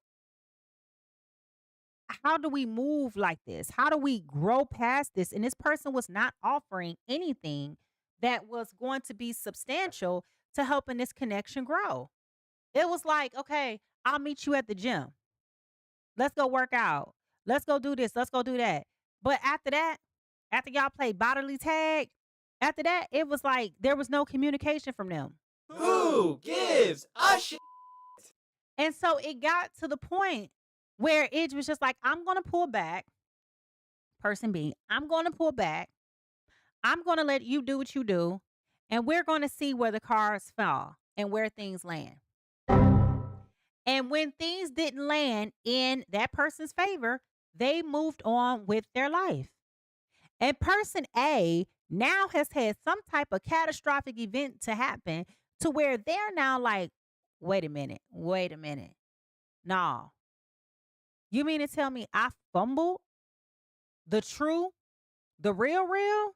how do we move like this? How do we grow past this? And this person was not offering anything that was going to be substantial to helping this connection grow. It was like, okay, I'll meet you at the gym. Let's go work out. Let's go do this. Let's go do that. But after that, after y'all played bodily tag, after that, it was like there was no communication from them. Who gives a shit? And so it got to the point where it was just like, I'm going to pull back. Person B, I'm going to pull back. I'm going to let you do what you do. And we're going to see where the cards fall and where things land. And when things didn't land in that person's favor, they moved on with their life. And person A now has had some type of catastrophic event to happen to where they're now like, wait a minute. No. You mean to tell me I fumbled the true, the real?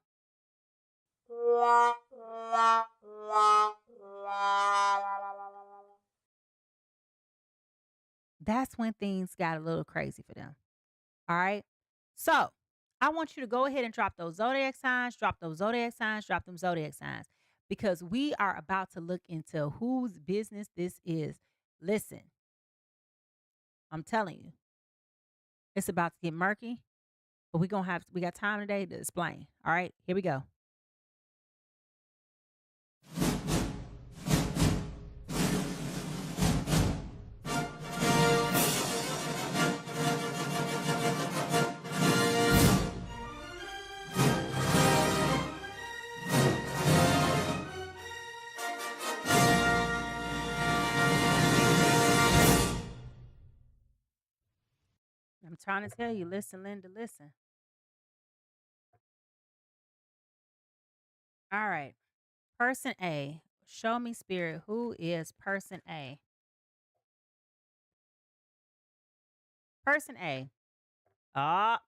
That's when things got a little crazy for them. All right. So I want you to go ahead and drop those zodiac signs, drop them zodiac signs, because we are about to look into whose business this is. Listen, I'm telling you, it's about to get murky, but we got time today to explain. All right, here we go. I'm trying to tell you, listen, Linda, listen. All right. Person A, show me spirit. Who is person A? Person A. Ah.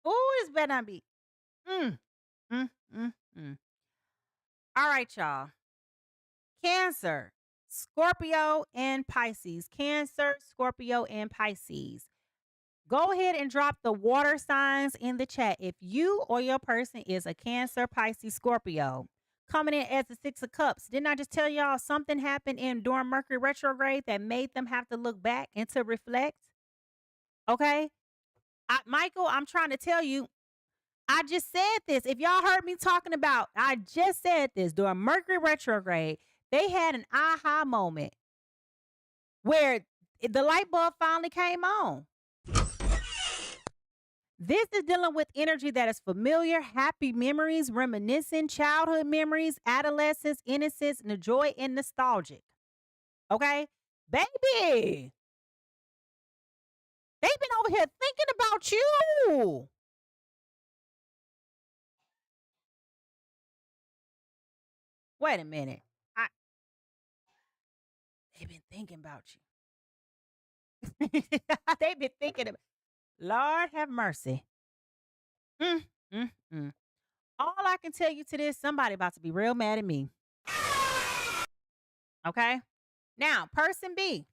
Oh, this better not be. Mm, mm, mm, mm. All right, y'all. Cancer, Scorpio, and Pisces. Cancer, Scorpio, and Pisces. Go ahead and drop the water signs in the chat. If you or your person is a Cancer, Pisces, Scorpio, coming in as the Six of Cups, didn't I just tell y'all something happened during Mercury retrograde that made them have to look back and to reflect? Okay. Michael, I'm trying to tell you, I just said this. If y'all heard me talking about, I just said this during Mercury retrograde, they had an aha moment where the light bulb finally came on. This is dealing with energy that is familiar, happy memories, reminiscing, childhood memories, adolescence, innocence, and the joy and nostalgic. Okay? Baby, they've been over here thinking about you. Wait a minute. They've been thinking about you. They've been thinking about, Lord have mercy. Mm, mm, mm. All I can tell you to this, somebody about to be real mad at me. Okay? Now, person B.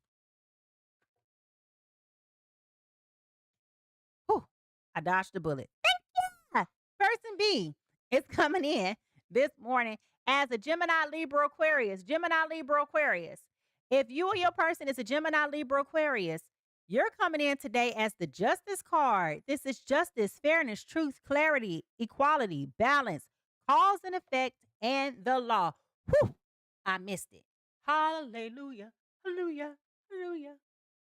Whew, I dodged the bullet. Thank you. Person B is coming in this morning as a Gemini Libra Aquarius. Gemini Libra Aquarius. If you or your person is a Gemini Libra Aquarius, you're coming in today as the Justice card. This is justice, fairness, truth, clarity, equality, balance, cause and effect, and the law. Whew, I missed it. Hallelujah, hallelujah, hallelujah.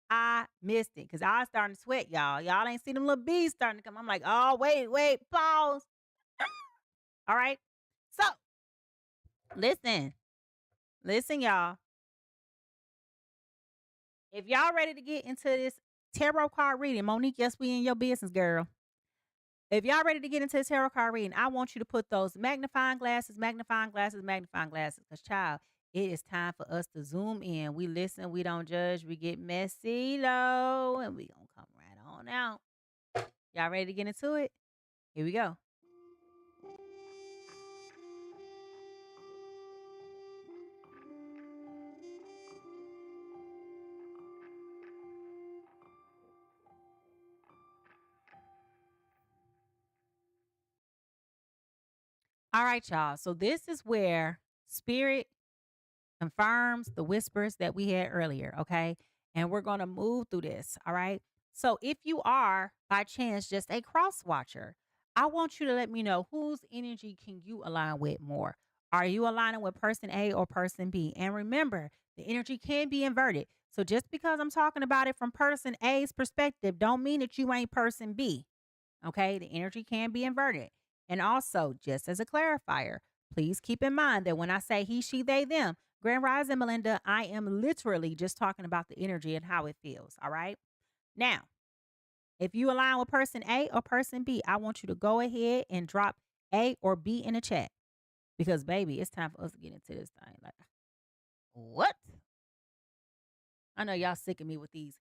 I missed it because I was starting to sweat, y'all. Y'all ain't see them little bees starting to come. I'm like, oh, wait, pause. All right. So, listen, y'all. If y'all ready to get into this tarot card reading. Monique, yes, we in your business, girl. If y'all ready to get into the tarot card reading, I want you to put those magnifying glasses, magnifying glasses, magnifying glasses. Because, child, it is time for us to zoom in. We listen, we don't judge, we get messy, low, and we gonna come right on out. Y'all ready to get into it? Here we go. All right, y'all. So this is where spirit confirms the whispers that we had earlier, okay? And we're going to move through this, all right? So if you are by chance just a cross watcher, I want you to let me know whose energy can you align with more. Are you aligning with person A or person B? And remember, the energy can be inverted. So just because I'm talking about it from person A's perspective, don't mean that you ain't person B. Okay, the energy can be inverted. And also, just as a clarifier, please keep in mind that when I say he, she, they, them, Grand Rising Melinda, I am literally just talking about the energy and how it feels. All right. Now, if you align with person A or person B, I want you to go ahead and drop A or B in the chat because, baby, it's time for us to get into this thing. Like, what? I know y'all sick of me with these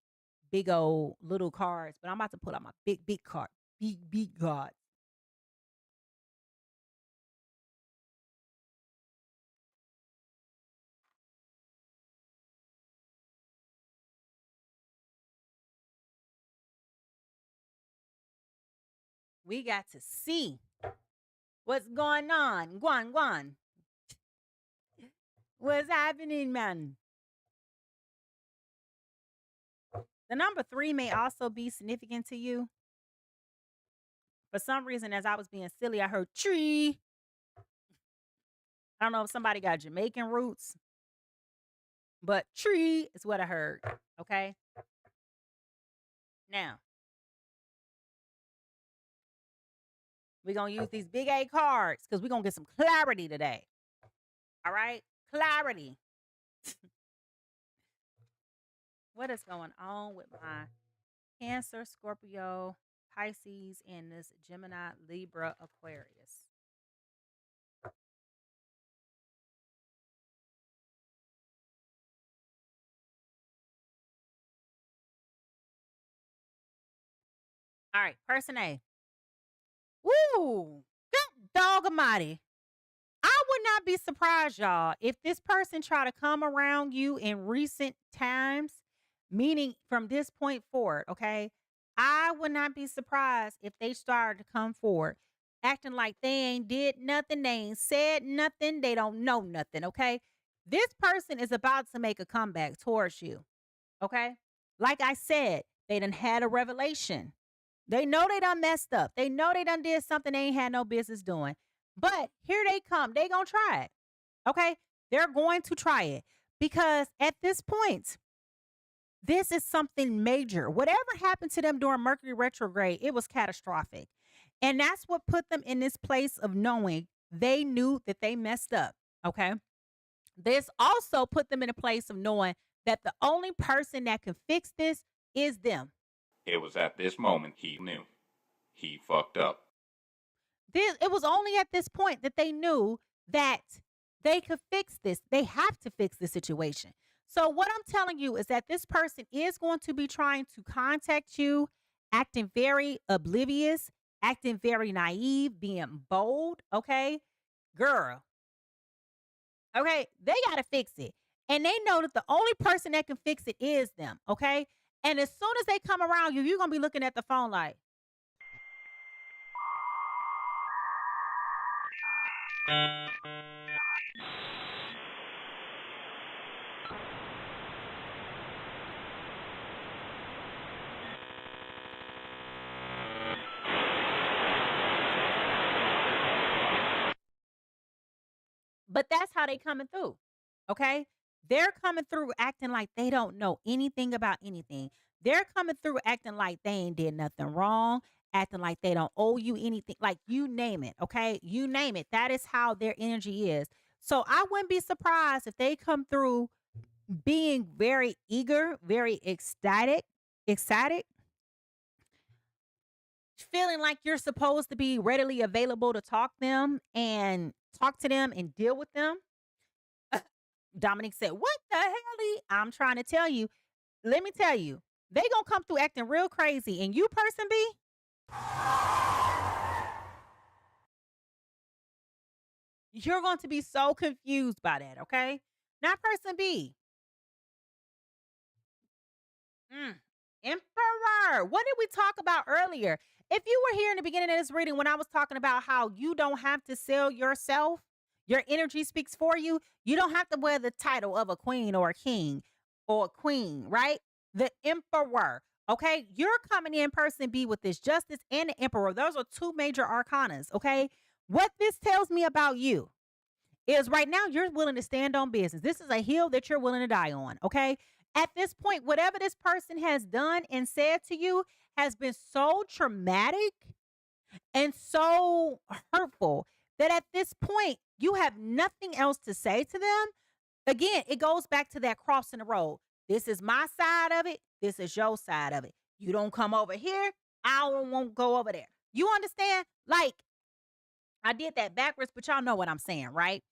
big old little cards, but I'm about to pull out my big card, big card. We got to see what's going on. Guan. What's happening, man? The number 3 may also be significant to you. For some reason, as I was being silly, I heard tree. I don't know if somebody got Jamaican roots, but tree is what I heard. Okay. Now, we're going to use these big A cards because we're going to get some clarity today. All right. Clarity. What is going on with my Cancer, Scorpio, Pisces, and this Gemini Libra Aquarius? All right, person A. Woo! Good dog almighty. I would not be surprised, y'all, if this person try to come around you in recent times, meaning from this point forward, okay? I would not be surprised if they started to come forward acting like they ain't did nothing, they ain't said nothing, they don't know nothing, okay? This person is about to make a comeback towards you, okay? Like I said, they done had a revelation. They know they done messed up. They know they done did something they ain't had no business doing. But here they come. They gonna try it. Okay? They're going to try it. Because at this point, this is something major. Whatever happened to them during Mercury retrograde, it was catastrophic. And that's what put them in this place of knowing they knew that they messed up. Okay? This also put them in a place of knowing that the only person that can fix this is them. It was at this moment he knew. He fucked up. It was only at this point that they knew that they could fix this. They have to fix the situation. So what I'm telling you is that this person is going to be trying to contact you, acting very oblivious, acting very naive, being bold. Okay, girl. Okay, they got to fix it. And they know that the only person that can fix it is them. Okay. And as soon as they come around you, you're going to be looking at the phone like, but that's how they coming through. Okay. They're coming through acting like they don't know anything about anything. They're coming through acting like they ain't did nothing wrong, acting like they don't owe you anything. Like you name it. Okay. You name it. That is how their energy is. So I wouldn't be surprised if they come through being very eager, very ecstatic, excited, feeling like you're supposed to be readily available to talk to them and deal with them. Dominic said, "What the hell? I'm trying to tell you. Let me tell you, they gonna come through acting real crazy, and you, person B, you're going to be so confused by that. Okay, not person B. Emperor. What did we talk about earlier? If you were here in the beginning of this reading when I was talking about how you don't have to sell yourself, your energy speaks for you. You don't have to wear the title of a queen or a king or a queen, right? The emperor. Okay, you're coming in person B with this justice and the emperor. Those are two major arcanas. Okay, what this tells me about you is right now you're willing to stand on business. This is a hill that you're willing to die on. Okay, at this point, whatever this person has done and said to you has been so traumatic and so hurtful that at this point you have nothing else to say to them. Again, it goes back to that crossing the road. This is my side of it. This is your side of it. You don't come over here. I won't go over there. You understand? Like, I did that backwards, but y'all know what I'm saying, right?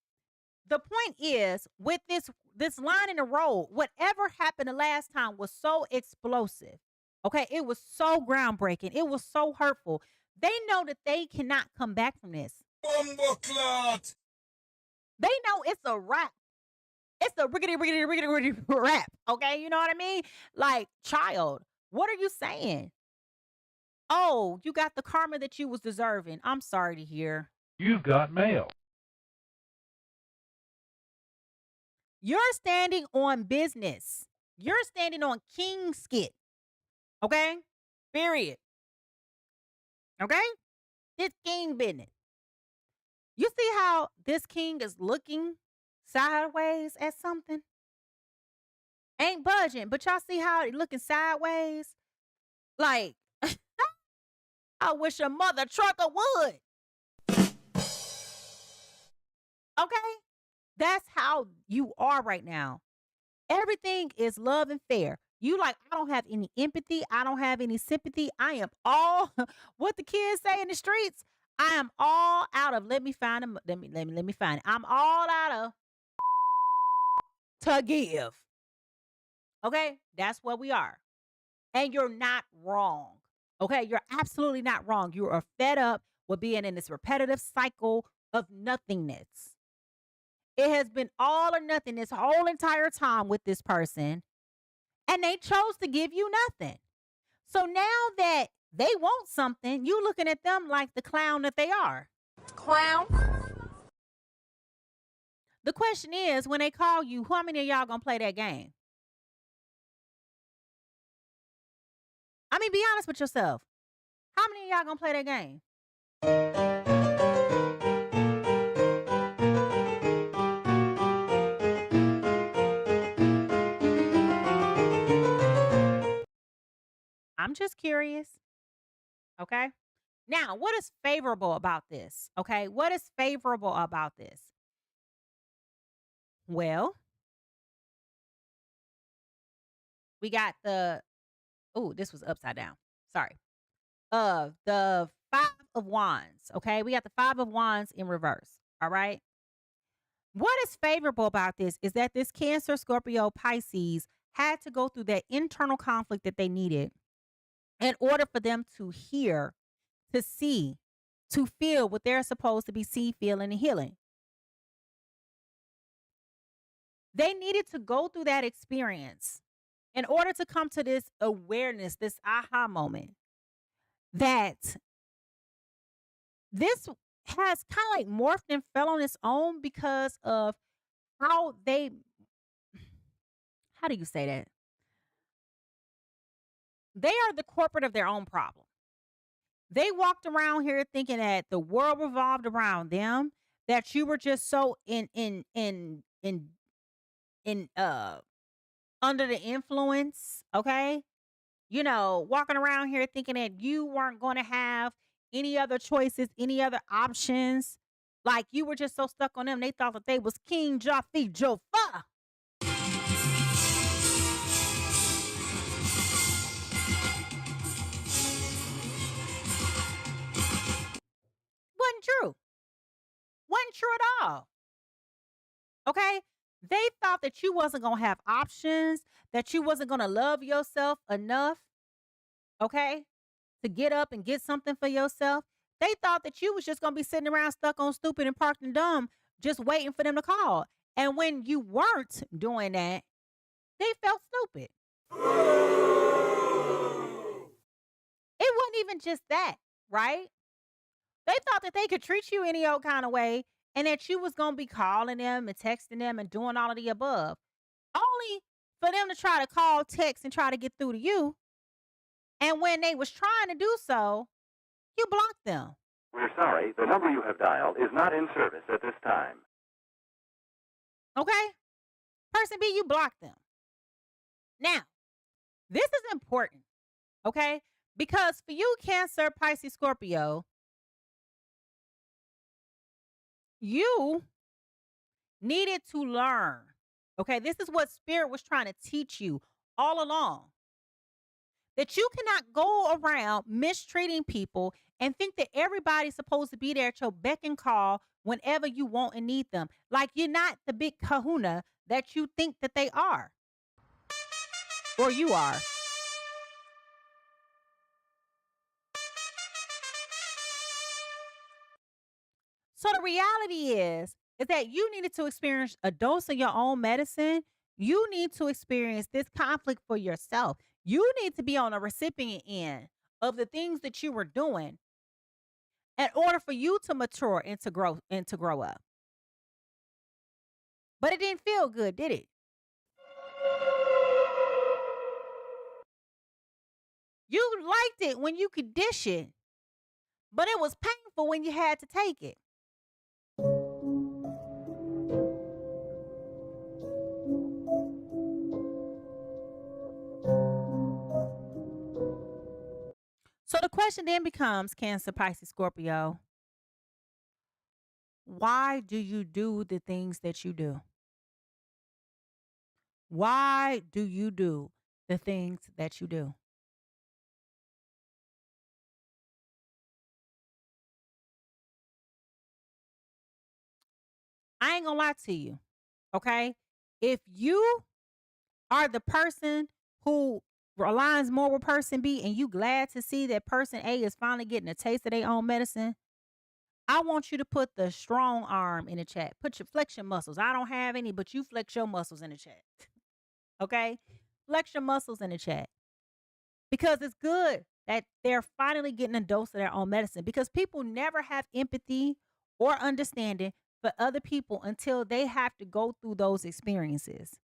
The point is, with this line in the road, whatever happened the last time was so explosive. Okay, it was so groundbreaking. It was so hurtful. They know that they cannot come back from this. Bumbleclot! They know it's a wrap. It's a riggedy wrap. Okay, you know what I mean? Like, child, what are you saying? Oh, you got the karma that you was deserving. I'm sorry to hear. You've got mail. You're standing on business. You're standing on king skit. Okay? Period. Okay? It's king business. You see how this king is looking sideways at something? Ain't budging, but y'all see how he looking sideways? Like, I wish a mother trucker would. Okay? That's how you are right now. Everything is love and fair. You like, I don't have any empathy. I don't have any sympathy. I am all what the kids say in the streets. I am all out of let me find them. Let me find it. I'm all out of to give. Okay? That's what we are. And you're not wrong. Okay? You're absolutely not wrong. You are fed up with being in this repetitive cycle of nothingness. It has been all or nothing this whole entire time with this person, and they chose to give you nothing. So now that they want something, you looking at them like the clown that they are. Clown. The question is, when they call you, how many of y'all gonna play that game? I mean, be honest with yourself. How many of y'all gonna play that game? I'm just curious. Okay. Now, what is favorable about this? Okay. What is favorable about this? Well, we got this was upside down. Sorry. The 5 of Wands. Okay. We got the 5 of Wands in reverse. All right. What is favorable about this is that this Cancer, Scorpio, Pisces had to go through that internal conflict that they needed in order for them to hear, to see, to feel what they're supposed to be seeing, feeling, and healing. They needed to go through that experience in order to come to this awareness, this aha moment that this has kind of like morphed and fell on its own because of how do you say that? They are the corporate of their own problem. They walked around here thinking that the world revolved around them, that you were just so under the influence, okay? You know, walking around here thinking that you weren't going to have any other choices, any other options. Like you were just so stuck on them. They thought that they was King Jaffe Joffa. wasn't true at all. Okay? They thought that you wasn't going to have options, that you wasn't going to love yourself enough, okay, to get up and get something for yourself. They thought that you was just going to be sitting around stuck on stupid and parked and dumb, just waiting for them to call. And when you weren't doing that, they felt stupid. It wasn't even just that, right? They thought that they could treat you any old kind of way and that you was going to be calling them and texting them and doing all of the above. Only for them to try to call, text, and try to get through to you. And when they was trying to do so, you blocked them. We're sorry, the number you have dialed is not in service at this time. Okay? Person B, you blocked them. Now, this is important, okay? Because for you, Cancer, Pisces, Scorpio, you needed to learn, okay? This is what Spirit was trying to teach you all along. That you cannot go around mistreating people and think that everybody's supposed to be there at your beck and call whenever you want and need them. Like you're not the big kahuna that you think that they are. Or you are. So the reality is that you needed to experience a dose of your own medicine. You need to experience this conflict for yourself. You need to be on the recipient end of the things that you were doing in order for you to mature and to grow up. But it didn't feel good, did it? You liked it when you could dish it, but it was painful when you had to take it. So the question then becomes, Cancer, Pisces, Scorpio, why do you do the things that you do? Why do you do the things that you do? I ain't gonna lie to you, okay? If you are the person who aligns more with person B and you glad to see that person A is finally getting a taste of their own medicine, I want you to put the strong arm in the chat. Put your flexion muscles. I don't have any, but you flex your muscles in the chat. Okay? Flex your muscles in the chat. Because it's good that they're finally getting a dose of their own medicine. Because people never have empathy or understanding for other people until they have to go through those experiences.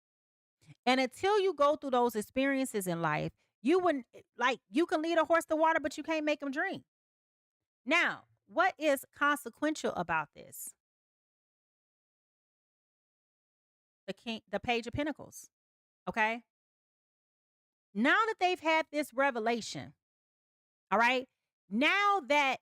And until you go through those experiences in life, you wouldn't, like, you can lead a horse to water, but you can't make him drink. Now, what is consequential about this? The Page of Pentacles. Okay? Now that they've had this revelation, all right? Now that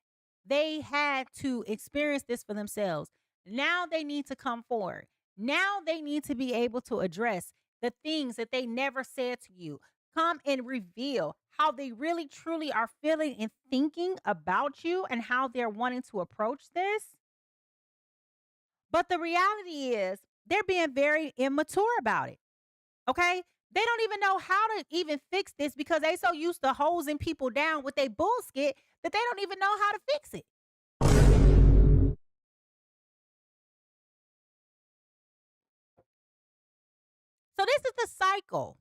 they had to experience this for themselves, now they need to come forward. Now they need to be able to address the things that they never said to you. Come and reveal how they really truly are feeling and thinking about you and how they're wanting to approach this. But the reality is they're being very immature about it. Okay? They don't even know how to even fix this because they so used to hosing people down with their bullshit that they don't even know how to fix it. So this is the cycle.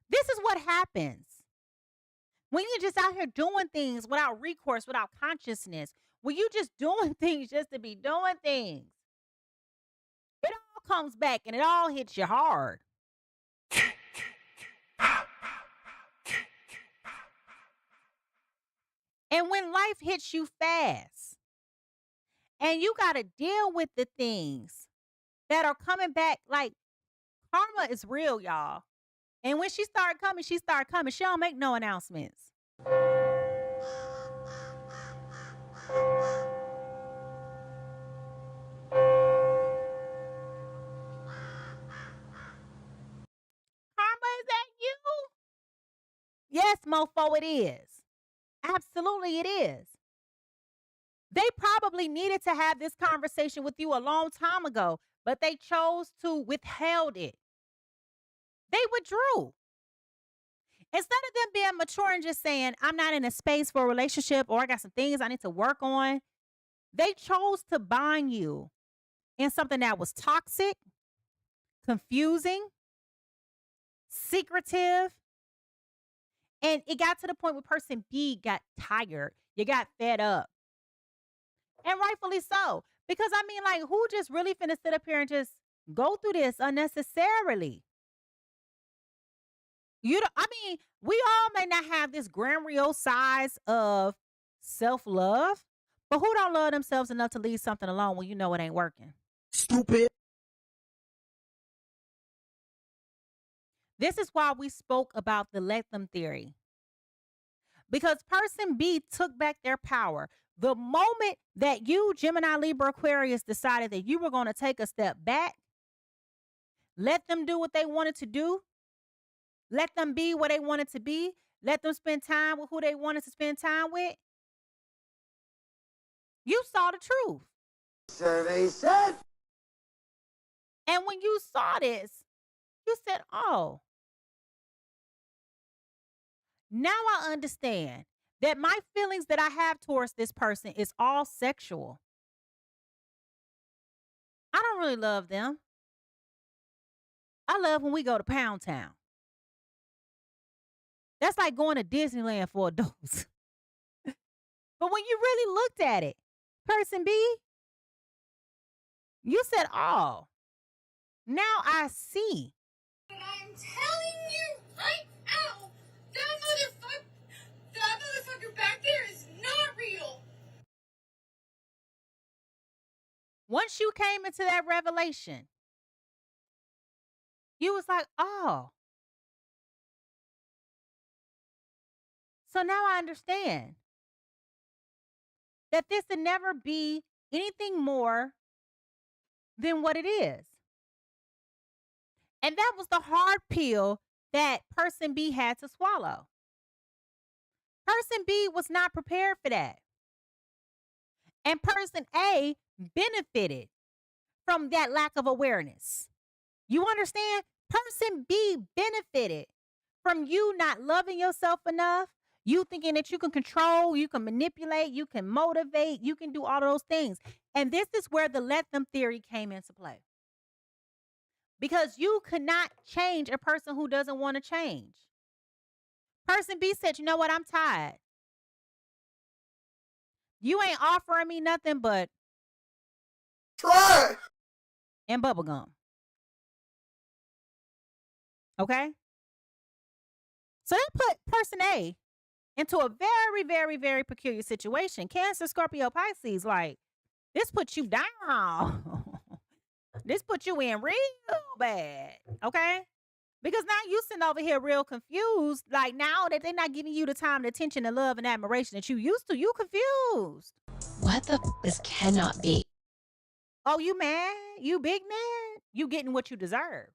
This is what happens when you're just out here doing things without recourse, without consciousness, when you just doing things just to be doing things. It all comes back and it all hits you hard. And when life hits you fast and you got to deal with the things that are coming back, like karma is real, y'all. And when she started coming, she started coming. She don't make no announcements. Karma, is that you? Yes, mofo, it is. Absolutely, it is. They probably needed to have this conversation with you a long time ago, but they chose to withhold it. They withdrew. Instead of them being mature and just saying, I'm not in a space for a relationship or I got some things I need to work on, they chose to bind you in something that was toxic, confusing, secretive. And it got to the point where person B got tired. You got fed up. And rightfully so. Because I mean, like, who just really finna sit up here and just go through this unnecessarily? I mean, we all may not have this grandiose size of self-love, but who don't love themselves enough to leave something alone when you know it ain't working? Stupid. This is why we spoke about the let them theory. Because person B took back their power. The moment that you, Gemini Libra Aquarius, decided that you were going to take a step back, let them do what they wanted to do, let them be what they wanted to be, let them spend time with who they wanted to spend time with, you saw the truth. Survey said. And when you saw this, you said, oh, now I understand that my feelings that I have towards this person is all sexual. I don't really love them. I love when we go to Pound Town. That's like going to Disneyland for adults. But when you really looked at it, person B, you said, oh, now I see. And I'm telling you right now, that motherfucker back there is not real. Once you came into that revelation, you was like, oh. So now I understand that this would never be anything more than what it is. And that was the hard pill that person B had to swallow. Person B was not prepared for that. And person A benefited from that lack of awareness. You understand? Person B benefited from you not loving yourself enough, you thinking that you can control, you can manipulate, you can motivate, you can do all of those things. And this is where the let them theory came into play. Because you could not change a person who doesn't want to change. Person B said, you know what? I'm tired. You ain't offering me nothing but Try. and bubble gum. Okay? So that put person A into a very, very, very peculiar situation. Cancer, Scorpio, Pisces, like, this put you down. This put you in real bad. Okay? Because now you sitting over here real confused. Like, now that they're not giving you the time, the attention, the love, and admiration that you used to, you confused. What the this cannot be. Oh, you mad? You big mad? You getting what you deserve.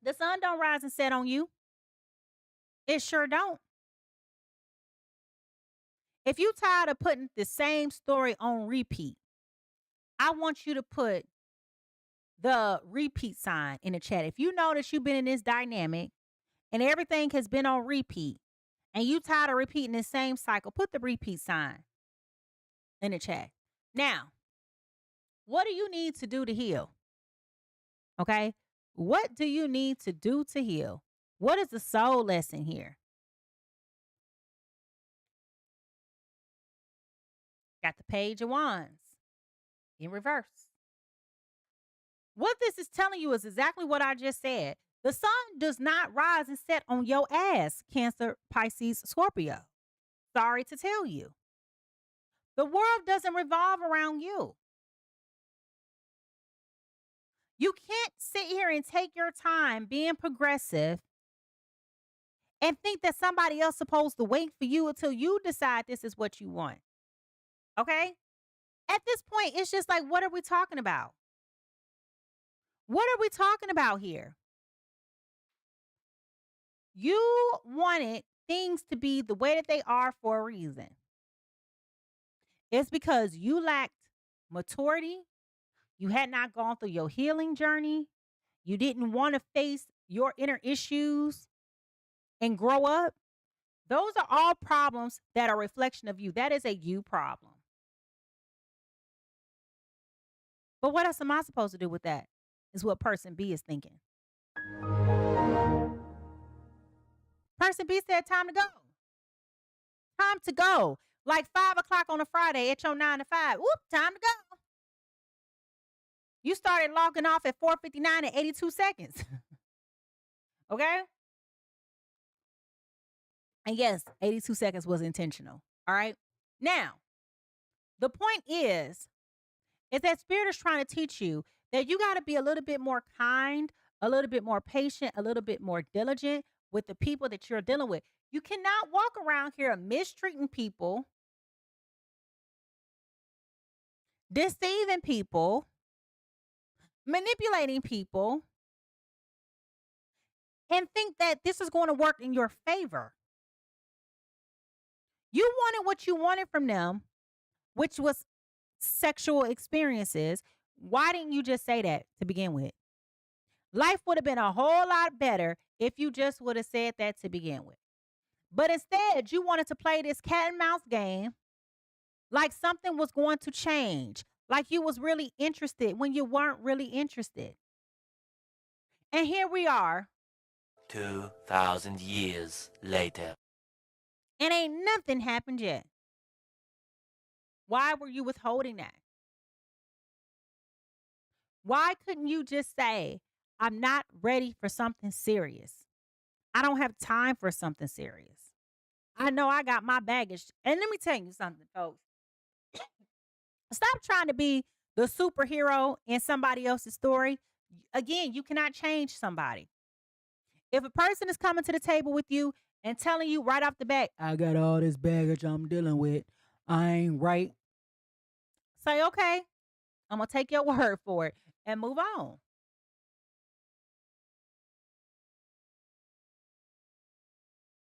The sun don't rise and set on you. It sure don't. If you tired of putting the same story on repeat, I want you to put the repeat sign in the chat. If you know that you've been in this dynamic and everything has been on repeat and you tired of repeating the same cycle, put the repeat sign in the chat. Now, what do you need to do to heal? Okay? What do you need to do to heal? What is the soul lesson here? Got the Page of Wands in reverse. What this is telling you is exactly what I just said. The sun does not rise and set on your ass, Cancer, Pisces, Scorpio. Sorry to tell you. The world doesn't revolve around you. You can't sit here and take your time being progressive and think that somebody else is supposed to wait for you until you decide this is what you want. Okay? At this point, it's just like, what are we talking about? What are we talking about here? You wanted things to be the way that they are for a reason. It's because you lacked maturity. You had not gone through your healing journey. You didn't want to face your inner issues and grow up. Those are all problems that are a reflection of you. That is a you problem. But what else am I supposed to do with that? Is what person B is thinking. Person B said, time to go. Time to go. Like 5 o'clock on a Friday at your 9 to 5. Whoop, time to go. You started logging off at 4:59 and 82 seconds. Okay? And yes, 82 seconds was intentional. All right? Now, the point is that Spirit is trying to teach you that you got to be a little bit more kind, a little bit more patient, a little bit more diligent with the people that you're dealing with. You cannot walk around here mistreating people, deceiving people, manipulating people, and think that this is going to work in your favor. You wanted what you wanted from them, which was sexual experiences. Why didn't you just say that to begin with? Life would have been a whole lot better if you just would have said that to begin with. But instead, you wanted to play this cat and mouse game like something was going to change, like you was really interested when you weren't really interested. And here we are. 2,000 years later. And ain't nothing happened yet. Why were you withholding that? Why couldn't you just say, I'm not ready for something serious? I don't have time for something serious. I know I got my baggage. And let me tell you something, folks. Stop trying to be the superhero in somebody else's story. Again, you cannot change somebody. If a person is coming to the table with you and telling you right off the bat, I got all this baggage I'm dealing with, I ain't right. Say, okay, I'm going to take your word for it and move on.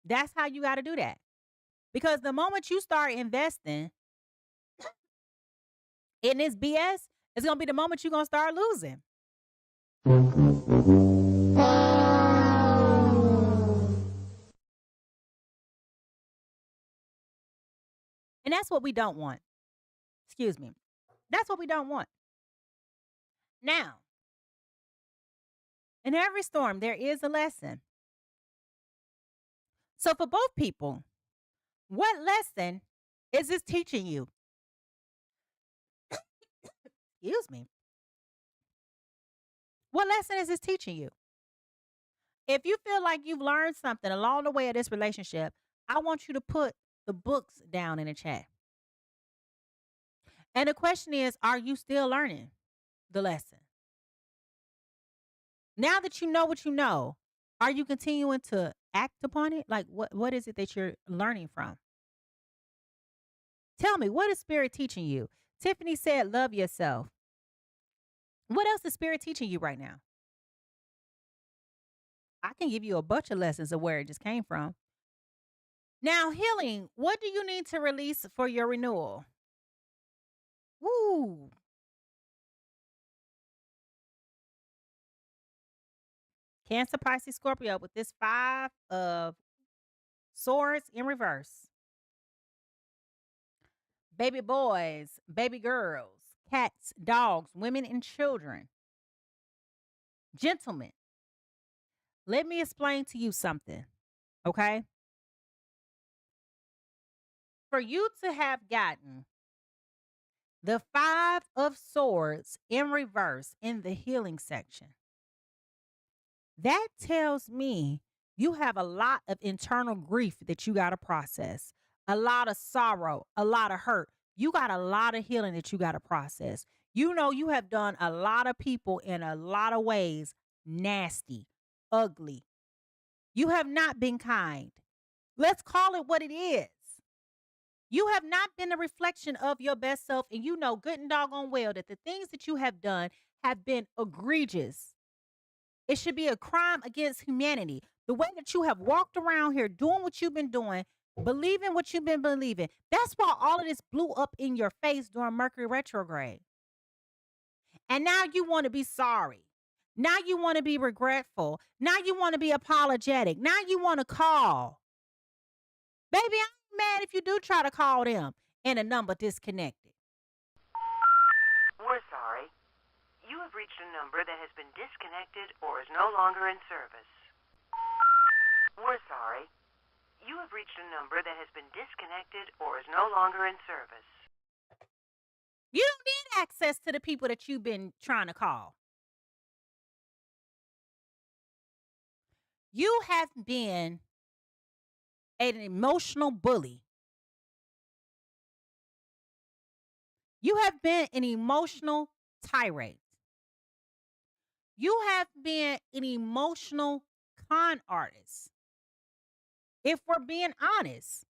That's how you got to do that. Because the moment you start investing in this BS, it's going to be the moment you're going to start losing. And that's what we don't want. Excuse me. That's what we don't want. Now, in every storm, there is a lesson. So for both people, what lesson is this teaching you? Excuse me. What lesson is this teaching you? If you feel like you've learned something along the way of this relationship, I want you to put the books down in the chat. And the question is, are you still learning the lesson? Now that you know what you know, are you continuing to act upon it? Like, what is it that you're learning from? Tell me, what is Spirit teaching you? Tiffany said, love yourself. What else is Spirit teaching you right now? I can give you a bunch of lessons of where it just came from. Now, healing, what do you need to release for your renewal? Woo. Cancer, Pisces, Scorpio with this 5 of Swords in reverse. Baby boys, baby girls, cats, dogs, women, and children. Gentlemen, let me explain to you something, okay? For you to have gotten the 5 of Swords in reverse in the healing section, that tells me you have a lot of internal grief that you got to process, a lot of sorrow, a lot of hurt. You got a lot of healing that you got to process. You know, you have done a lot of people in a lot of ways nasty, ugly. You have not been kind. Let's call it what it is. You have not been a reflection of your best self, and you know good and doggone well that the things that you have done have been egregious. It should be a crime against humanity. The way that you have walked around here doing what you've been doing, Believing what you've been believing. That's why all of this blew up in your face during Mercury retrograde. And now you want to be sorry. Now you want to be regretful. Now you want to be apologetic. Now you want to call. Baby, I'm mad if you do try to call them and a number disconnected. We're sorry. You have reached a number that has been disconnected or is no longer in service. We're sorry. You have reached a number that has been disconnected or is no longer in service. You don't need access to the people that you've been trying to call. You have been an emotional bully. You have been an emotional tirade. You have been an emotional con artist. If we're being honest.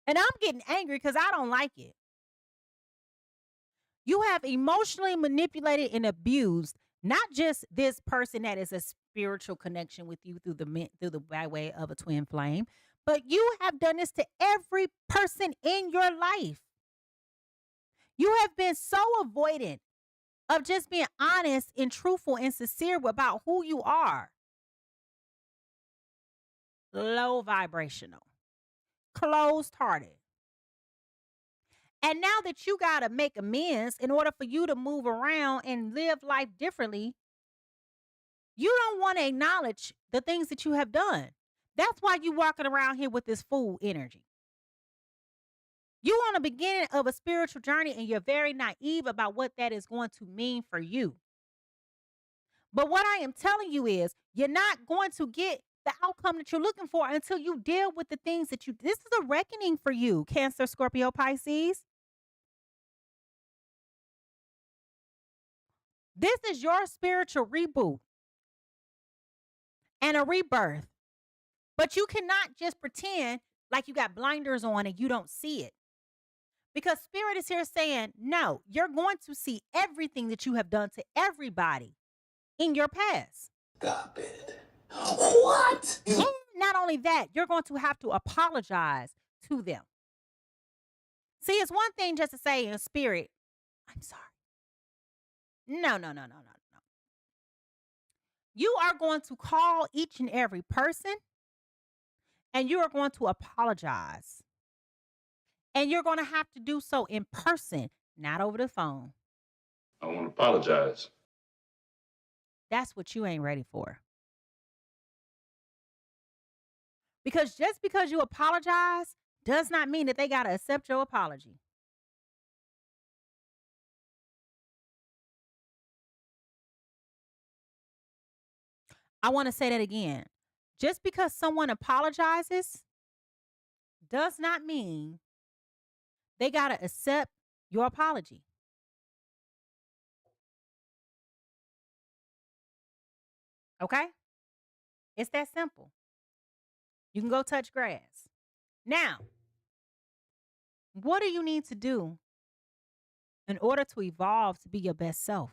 And I'm getting angry because I don't like it. You have emotionally manipulated and abused not just this person that is a spiritual connection with you through the by way of a twin flame, but you have done this to every person in your life. You have been so avoidant of just being honest and truthful and sincere about who you are. Low vibrational, closed hearted. And now that you got to make amends in order for you to move around and live life differently, you don't want to acknowledge the things that you have done. That's why you walking around here with this fool energy. You on the beginning of a spiritual journey and you're very naive about what that is going to mean for you. But what I am telling you is you're not going to get the outcome that you're looking for until you deal with the things that this is a reckoning for you, Cancer, Scorpio, Pisces. This is your spiritual reboot and a rebirth. But you cannot just pretend like you got blinders on and you don't see it. Because Spirit is here saying, no, you're going to see everything that you have done to everybody in your past. Stop it. What? And not only that, you're going to have to apologize to them. See, it's one thing just to say in spirit, I'm sorry. No. You are going to call each and every person and you are going to apologize. And you're going to have to do so in person, not over the phone. I want to apologize. That's what you ain't ready for. Because just because you apologize does not mean that they got to accept your apology. I want to say that again. Just because someone apologizes does not mean they got to accept your apology. Okay? It's that simple. You can go touch grass. Now, what do you need to do in order to evolve to be your best self?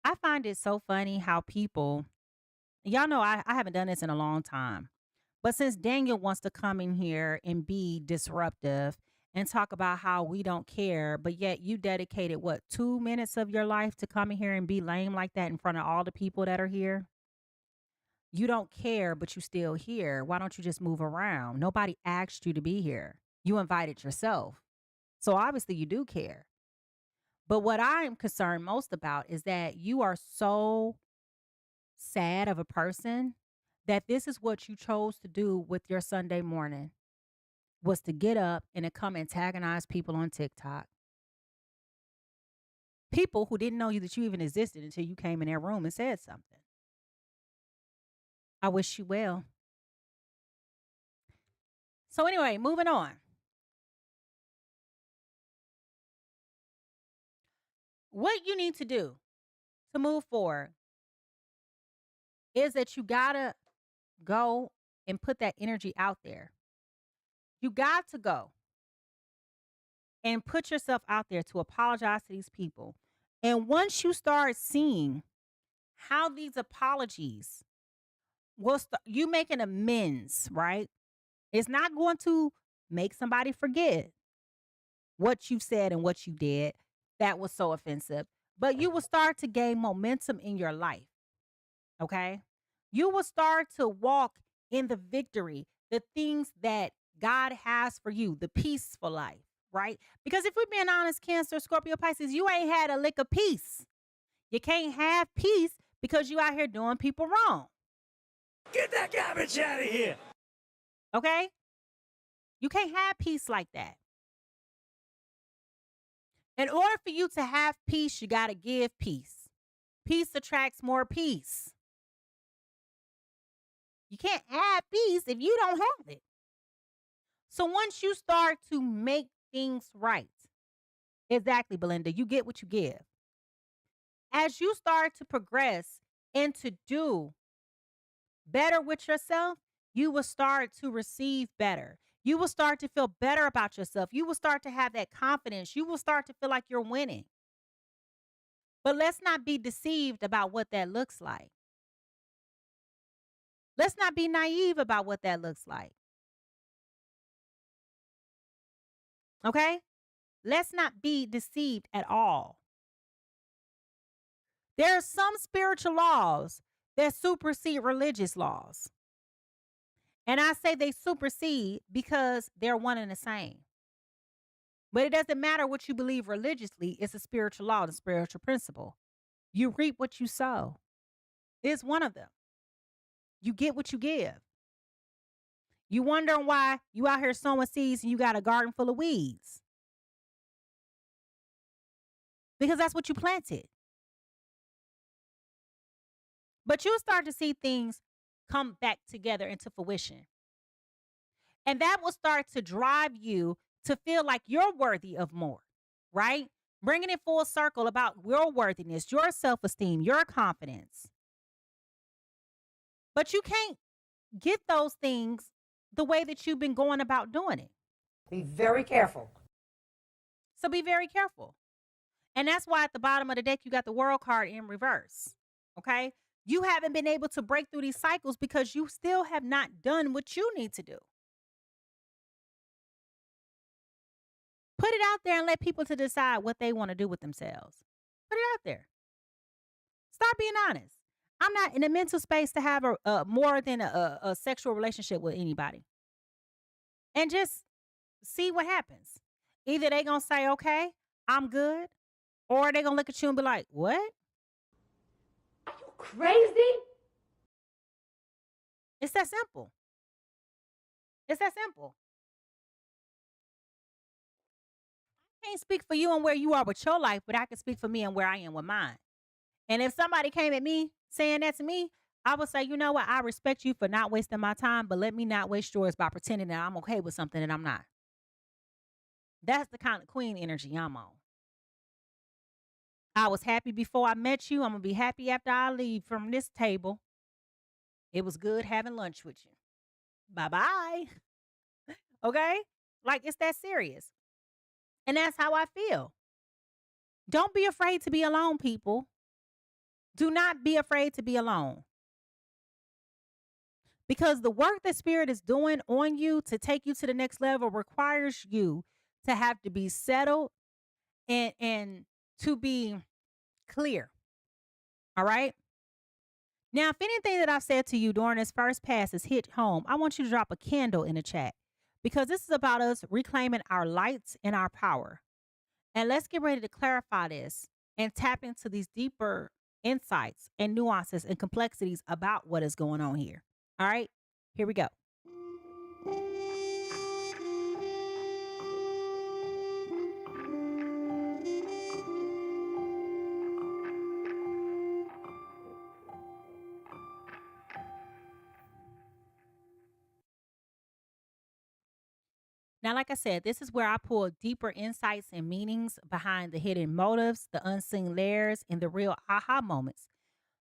I find it so funny how people, y'all know I haven't done this in a long time, but since Daniel wants to come in here and be disruptive and talk about how we don't care, but yet you dedicated, 2 minutes of your life to come in here and be lame like that in front of all the people that are here? You don't care, but you still here. Why don't you just move around? Nobody asked you to be here. You invited yourself. So obviously you do care. But what I'm concerned most about is that you are so sad of a person that this is what you chose to do with your Sunday morning, was to get up and to come antagonize people on TikTok. People who didn't know that you even existed until you came in their room and said something. I wish you well. So anyway, moving on. What you need to do to move forward is that you gotta go and put that energy out there. You got to go and put yourself out there to apologize to these people. And once you start seeing how these apologies will you making amends, right? It's not going to make somebody forget what you said and what you did that was so offensive, but you will start to gain momentum in your life. Okay. You will start to walk in the victory, the things that God has for you, the peaceful life, right? Because if we're being honest, Cancer, Scorpio, Pisces, you ain't had a lick of peace. You can't have peace because you out here doing people wrong. Get that garbage out of here! Okay? You can't have peace like that. In order for you to have peace, you got to give peace. Peace attracts more peace. You can't have peace if you don't have it. So once you start to make things right, exactly, Belinda, you get what you give. As you start to progress and to do better with yourself, you will start to receive better. You will start to feel better about yourself. You will start to have that confidence. You will start to feel like you're winning. But let's not be deceived about what that looks like. Let's not be naive about what that looks like. Okay? Let's not be deceived at all. There are some spiritual laws that supersede religious laws. And I say they supersede because they're one and the same. But it doesn't matter what you believe religiously. It's a spiritual law, the spiritual principle. You reap what you sow. It's one of them. You get what you give. You wondering why you out here sowing seeds and you got a garden full of weeds. Because that's what you planted. But you'll start to see things come back together into fruition. And that will start to drive you to feel like you're worthy of more, right? Bringing it full circle about your worthiness, your self-esteem, your confidence. But you can't get those things the way that you've been going about doing it. Be very careful. So be very careful. And that's why at the bottom of the deck, you got the World card in reverse. Okay? You haven't been able to break through these cycles because you still have not done what you need to do. Put it out there and let people to decide what they want to do with themselves. Put it out there. Start being honest. I'm not in a mental space to have a more than a sexual relationship with anybody. And just see what happens. Either they going to say, okay, I'm good. Or they going to look at you and be like, what? Are you crazy? It's that simple. It's that simple. I can't speak for you and where you are with your life, but I can speak for me and where I am with mine. And if somebody came at me saying that to me, I would say, you know what? I respect you for not wasting my time, but let me not waste yours by pretending that I'm okay with something that I'm not. That's the kind of queen energy I'm on. I was happy before I met you. I'm going to be happy after I leave from this table. It was good having lunch with you. Bye-bye. Okay? Like, it's that serious. And that's how I feel. Don't be afraid to be alone, people. Do not be afraid to be alone. Because the work that Spirit is doing on you to take you to the next level requires you to have to be settled and to be clear. All right? Now, if anything that I've said to you during this first pass has hit home, I want you to drop a candle in the chat because this is about us reclaiming our lights and our power. And let's get ready to clarify this and tap into these deeper insights and nuances and complexities about what is going on here. All right, here we go. Now, like I said, this is where I pull deeper insights and meanings behind the hidden motives, the unseen layers, and the real aha moments.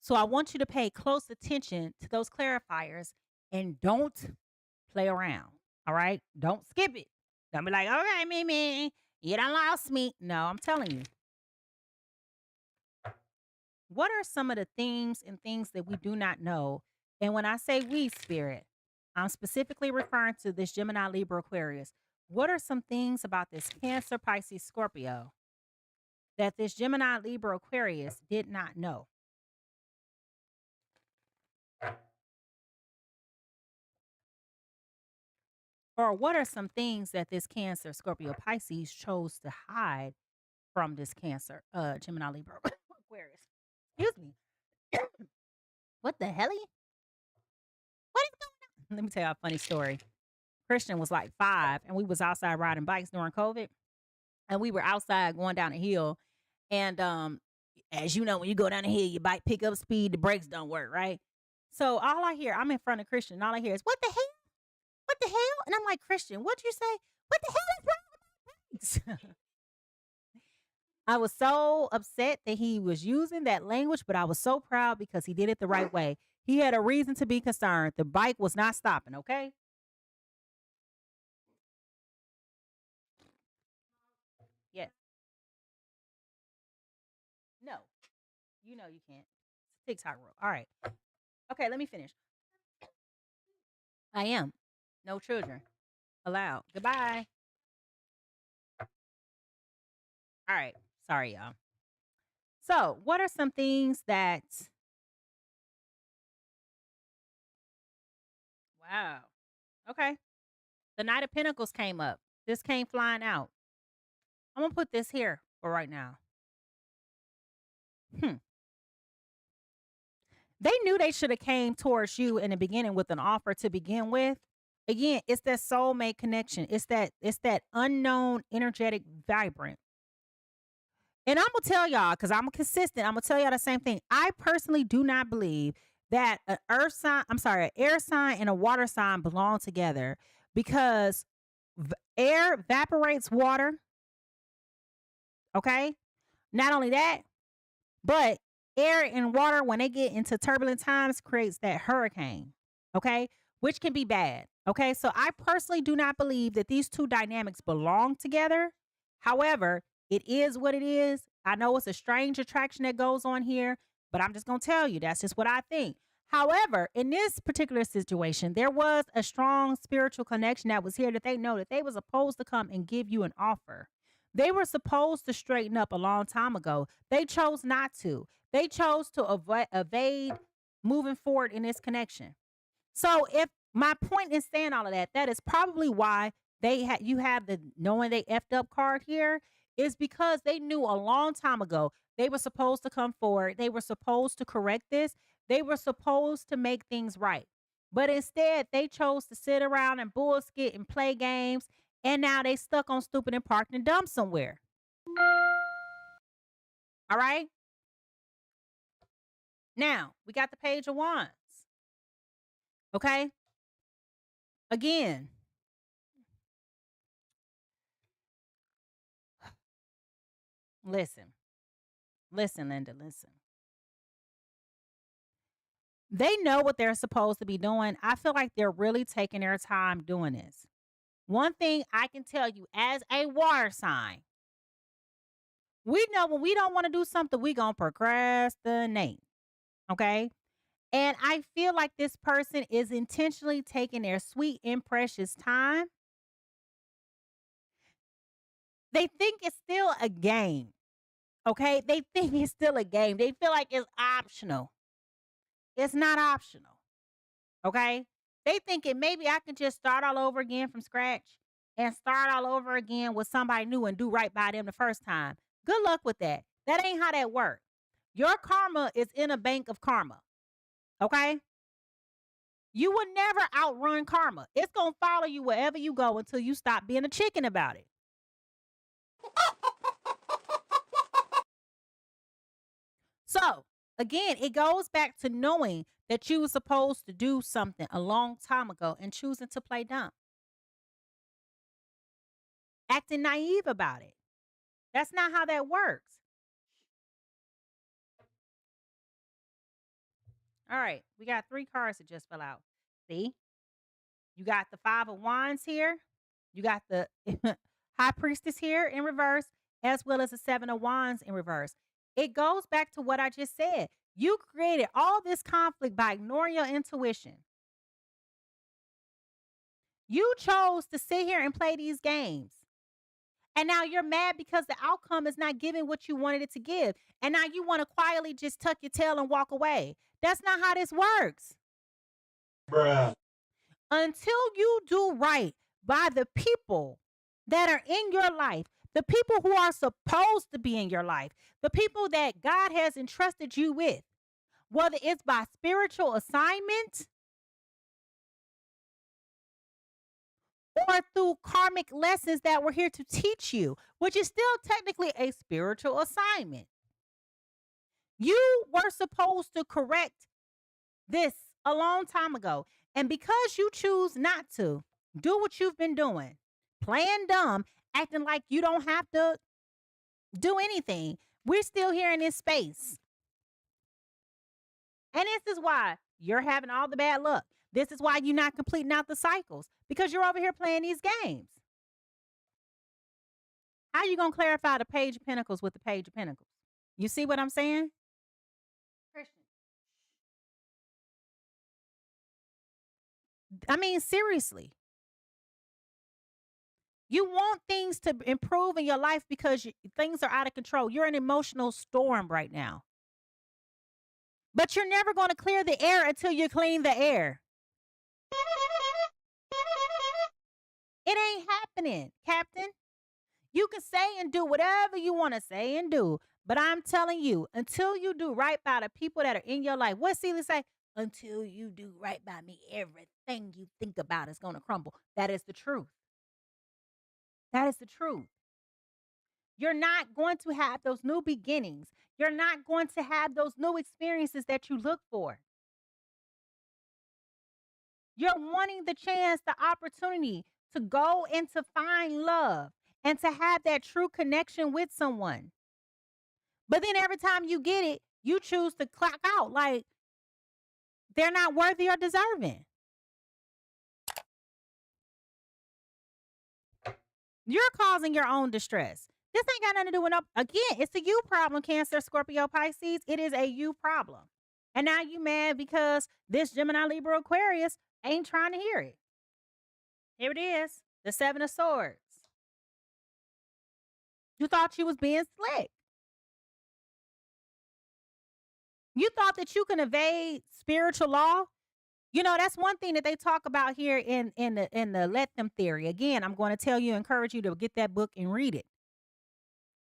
So I want you to pay close attention to those clarifiers and don't play around. All right? Don't skip it. Don't be like, okay, Mimi, you done lost me. No, I'm telling you. What are some of the themes and things that we do not know? And when I say we, spirit, I'm specifically referring to this Gemini Libra Aquarius. What are some things about this Cancer, Pisces, Scorpio that this Gemini Libra Aquarius did not know? Or what are some things that this Cancer, Scorpio, Pisces chose to hide from this Cancer, Gemini, Libra, Aquarius? Excuse me. What the hell? What is going on? Let me tell you a funny story. Christian was like 5, and we was outside riding bikes during COVID, and we were outside going down a hill, and as you know, when you go down the hill, your bike pick up speed, the brakes don't work, right? So all I hear, I'm in front of Christian, and all I hear is, "What the hell? What the hell?" And I'm like, "Christian, what'd you say? What the hell is wrong with my brakes?" I was so upset that he was using that language, but I was so proud because he did it the right way. He had a reason to be concerned. The bike was not stopping, okay? Yes. No. You know you can't. It's a TikTok rule. All right. Okay, let me finish. I am. No children allowed. Goodbye. All right. Sorry, y'all. So, what are some things that. Wow. Okay. The Knight of Pentacles came up. This came flying out. I'm going to put this here for right now. They knew they should have came towards you in the beginning with an offer to begin with. Again, it's that soulmate connection. It's that unknown, energetic, vibrant. And I'm gonna tell y'all, because I'm consistent, I'm gonna tell y'all the same thing. I personally do not believe that an air sign and a water sign belong together because air evaporates water. Okay. Not only that, but air and water, when they get into turbulent times, creates that hurricane. Okay. Which can be bad. Okay. So I personally do not believe that these two dynamics belong together. However, it is what it is. I know it's a strange attraction that goes on here, but I'm just going to tell you that's just what I think. However, in this particular situation, there was a strong spiritual connection that was here that they know that they were supposed to come and give you an offer. They were supposed to straighten up a long time ago. They chose not to. They chose to evade moving forward in this connection. So if my point in saying all of that, that is probably why you have the knowing they effed up card here is because they knew a long time ago they were supposed to come forward. They were supposed to correct this. They were supposed to make things right. But instead, they chose to sit around and bullshit and play games. And now they stuck on stupid and parked and dumped somewhere. All right. Now we got the Page of Wands. Okay. Again, listen, Linda, listen. They know what they're supposed to be doing. I feel like they're really taking their time doing this. One thing I can tell you as a water sign, we know when we don't want to do something, we going to procrastinate. Okay. And I feel like this person is intentionally taking their sweet and precious time. They think it's still a game. Okay. They think it's still a game. They feel like it's optional. It's not optional. Okay. They thinking maybe I can just start all over again from scratch and start all over again with somebody new and do right by them the first time. Good luck with that. That ain't how that works. Your karma is in a bank of karma. Okay. You will never outrun karma. It's going to follow you wherever you go until you stop being a chicken about it. So, again, it goes back to knowing that you were supposed to do something a long time ago and choosing to play dumb. Acting naive about it. That's not how that works. All right, we got 3 cards that just fell out. See? You got the 5 of Wands here. You got the High Priestess here in reverse, as well as the 7 of Wands in reverse. It goes back to what I just said. You created all this conflict by ignoring your intuition. You chose to sit here and play these games. And now you're mad because the outcome is not giving what you wanted it to give. And now you want to quietly just tuck your tail and walk away. That's not how this works. Bruh. Until you do right by the people that are in your life, the people who are supposed to be in your life, the people that God has entrusted you with, whether it's by spiritual assignment or through karmic lessons that we're here to teach you, which is still technically a spiritual assignment. You were supposed to correct this a long time ago. And because you choose not to do what you've been doing, playing dumb, acting like you don't have to do anything, we're still here in this space. And this is why you're having all the bad luck. This is why you're not completing out the cycles, because you're over here playing these games. How are you going to clarify the Page of Pentacles with the Page of Pentacles? You see what I'm saying? Christian. I mean, seriously. You want things to improve in your life because things are out of control. You're in an emotional storm right now. But you're never going to clear the air until you clean the air. It ain't happening, Captain. You can say and do whatever you want to say and do. But I'm telling you, until you do right by the people that are in your life, what Celia say? Until you do right by me, everything you think about is going to crumble. That is the truth. That is the truth. You're not going to have those new beginnings. You're not going to have those new experiences that you look for. You're wanting the chance, the opportunity to go and to find love and to have that true connection with someone. But then every time you get it, you choose to clock out like they're not worthy or deserving. You're causing your own distress. This ain't got nothing to do with, again, it's a you problem, Cancer, Scorpio, Pisces. It is a you problem. And now you mad because this Gemini, Libra, Aquarius ain't trying to hear it. Here it is, the Seven of Swords. You thought you was being slick. You thought that you can evade spiritual law. You know, that's one thing that they talk about here in the let them theory. Again, I'm going to tell you, encourage you to get that book and read it.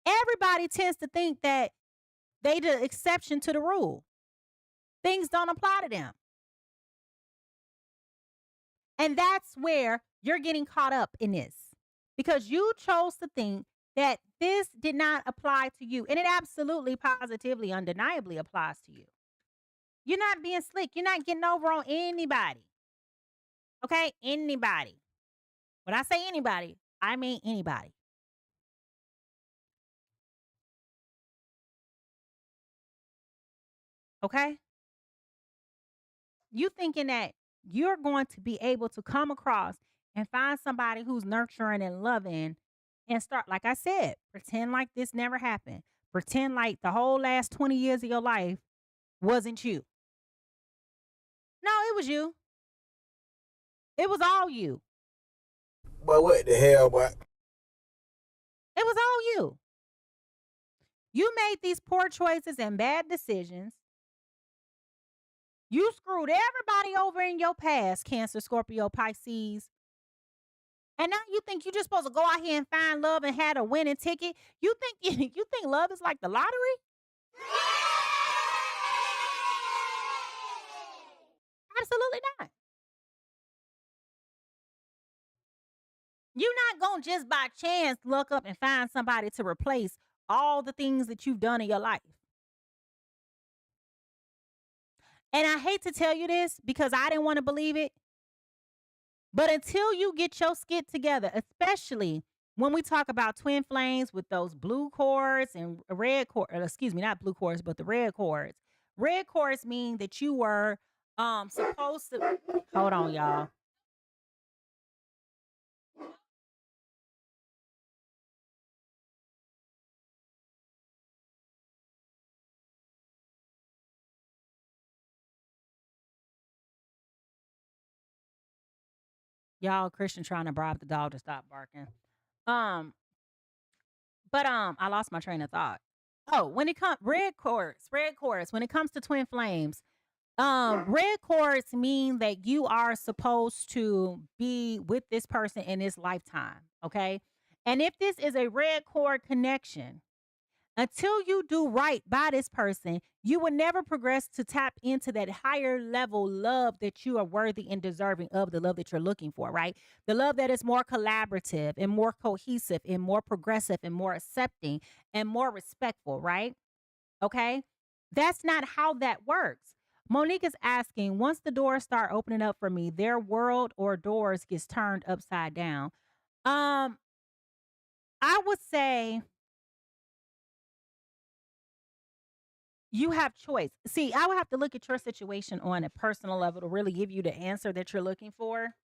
Everybody tends to think that they the exception to the rule. Things don't apply to them. And that's where you're getting caught up in this. Because you chose to think that this did not apply to you. And it absolutely, positively, undeniably applies to you. You're not being slick. You're not getting over on anybody. Okay? Anybody. When I say anybody, I mean anybody. Okay? You thinking that you're going to be able to come across and find somebody who's nurturing and loving and start, like I said, pretend like this never happened. Pretend like the whole last 20 years of your life wasn't you. No, it was you. It was all you. But what the hell, boy? It was all you. You made these poor choices and bad decisions. You screwed everybody over in your past, Cancer, Scorpio, Pisces. And now you think you're just supposed to go out here and find love and have a winning ticket? You think love is like the lottery? Absolutely not. You're not going to just by chance look up and find somebody to replace all the things that you've done in your life. And I hate to tell you this because I didn't want to believe it. But until you get your skit together, especially when we talk about twin flames with those blue cords and red cords, excuse me, not blue cords, but the red cords. Red cords mean that you were supposed to, hold on, y'all. Y'all, Christian trying to bribe the dog to stop barking. Um, I lost my train of thought. Oh, when it comes red chords, when it comes to twin flames, red chords mean that you are supposed to be with this person in this lifetime, okay? And if this is a red cord connection, until you do right by this person, you will never progress to tap into that higher level love that you are worthy and deserving of, the love that you're looking for, right? The love that is more collaborative and more cohesive and more progressive and more accepting and more respectful, right? Okay. That's not how that works. Monique is asking, once the doors start opening up for me, their world or doors gets turned upside down. Um, I would say you have choice. See, I would have to look at your situation on a personal level to really give you the answer that you're looking for.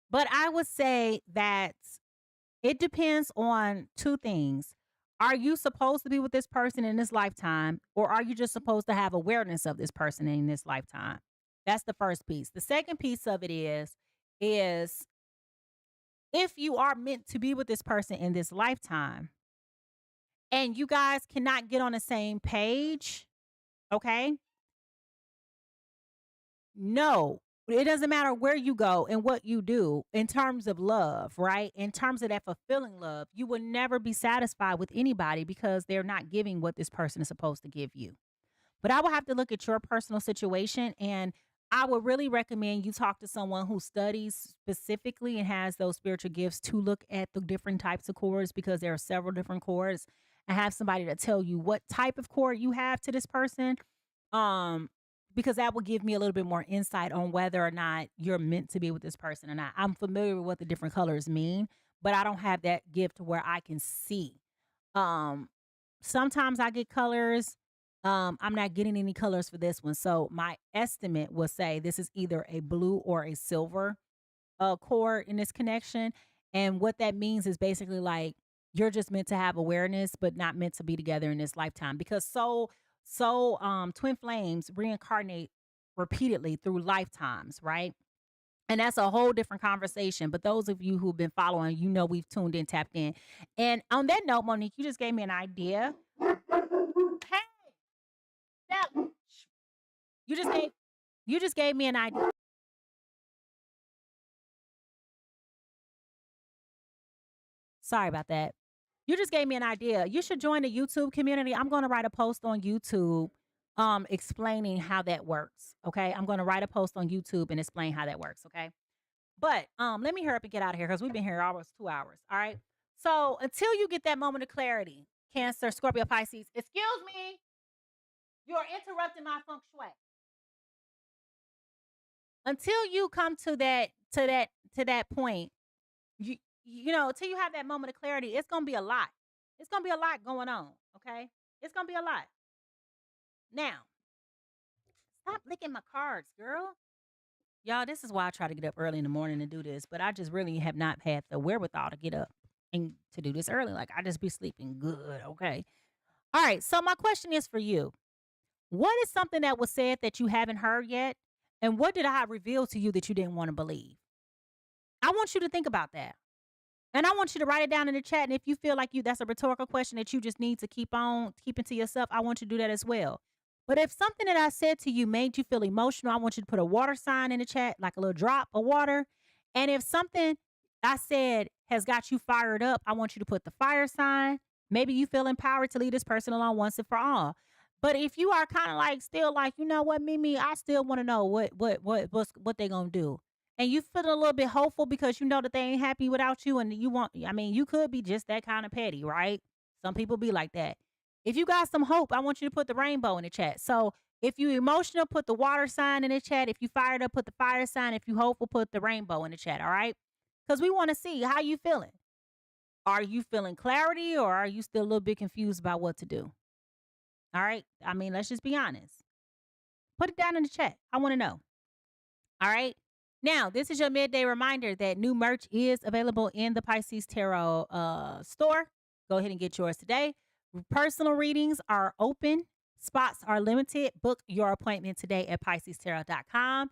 But I would say that it depends on two things. Are you supposed to be with this person in this lifetime, or are you just supposed to have awareness of this person in this lifetime? That's the first piece. The second piece of it is if you are meant to be with this person in this lifetime and you guys cannot get on the same page, okay? No, it doesn't matter where you go and what you do in terms of love, right? In terms of that fulfilling love, you will never be satisfied with anybody because they're not giving what this person is supposed to give you. But I will have to look at your personal situation, and I would really recommend you talk to someone who studies specifically and has those spiritual gifts to look at the different types of chords, because there are several different chords, and have somebody to tell you what type of chord you have to this person. Um, because that will give me a little bit more insight on whether or not you're meant to be with this person or not. I'm familiar with what the different colors mean, but I don't have that gift where I can see. Um, Sometimes I get colors. I'm not getting any colors for this one. So my estimate will say this is either a blue or a silver cord in this connection. And what that means is basically like you're just meant to have awareness, but not meant to be together in this lifetime. Because twin flames reincarnate repeatedly through lifetimes, right? And that's a whole different conversation. But those of you who've been following, you know we've tuned in, tapped in. And on that note, Monique, you just gave me an idea. Hey, now, you just gave me an idea. Sorry about that. You just gave me an idea. You should join the YouTube community. I'm going to write a post on YouTube explaining how that works. Okay. I'm going to write a post on YouTube and explain how that works. Okay. But let me hurry up and get out of here because we've been here almost 2 hours. All right. So until you get that moment of clarity, Cancer, Scorpio, Pisces, excuse me, you're interrupting my feng shui. Until you come to that point, you know, until you have that moment of clarity, it's gonna be a lot. It's gonna be a lot going on. Okay, it's gonna be a lot. Now, stop licking my cards, girl. Y'all, this is why I try to get up early in the morning to do this, but I just really have not had the wherewithal to get up and to do this early. Like I just be sleeping good. Okay. All right. So my question is for you. What is something that was said that you haven't heard yet? And what did I reveal to you that you didn't want to believe? I want you to think about that. And I want you to write it down in the chat. And if you feel like that's a rhetorical question that you just need to keeping to yourself, I want you to do that as well. But if something that I said to you made you feel emotional, I want you to put a water sign in the chat, like a little drop of water. And if something I said has got you fired up, I want you to put the fire sign. Maybe you feel empowered to leave this person alone once and for all. But if you are kind of like still like, you know what, Mimi, I still want to know what they gonna do. And you feel a little bit hopeful because you know that they ain't happy without you, and you could be just that kind of petty, right? Some people be like that. If you got some hope, I want you to put the rainbow in the chat. So if you emotional, put the water sign in the chat. If you fired up, put the fire sign. If you hopeful, put the rainbow in the chat, all right? Because we want to see how you feeling. Are you feeling clarity, or are you still a little bit confused about what to do? All right? I mean, let's just be honest. Put it down in the chat. I want to know. All right? Now, this is your midday reminder that new merch is available in the Pisces Tarot store. Go ahead and get yours today. Personal readings are open. Spots are limited. Book your appointment today at PiscesTarot.com.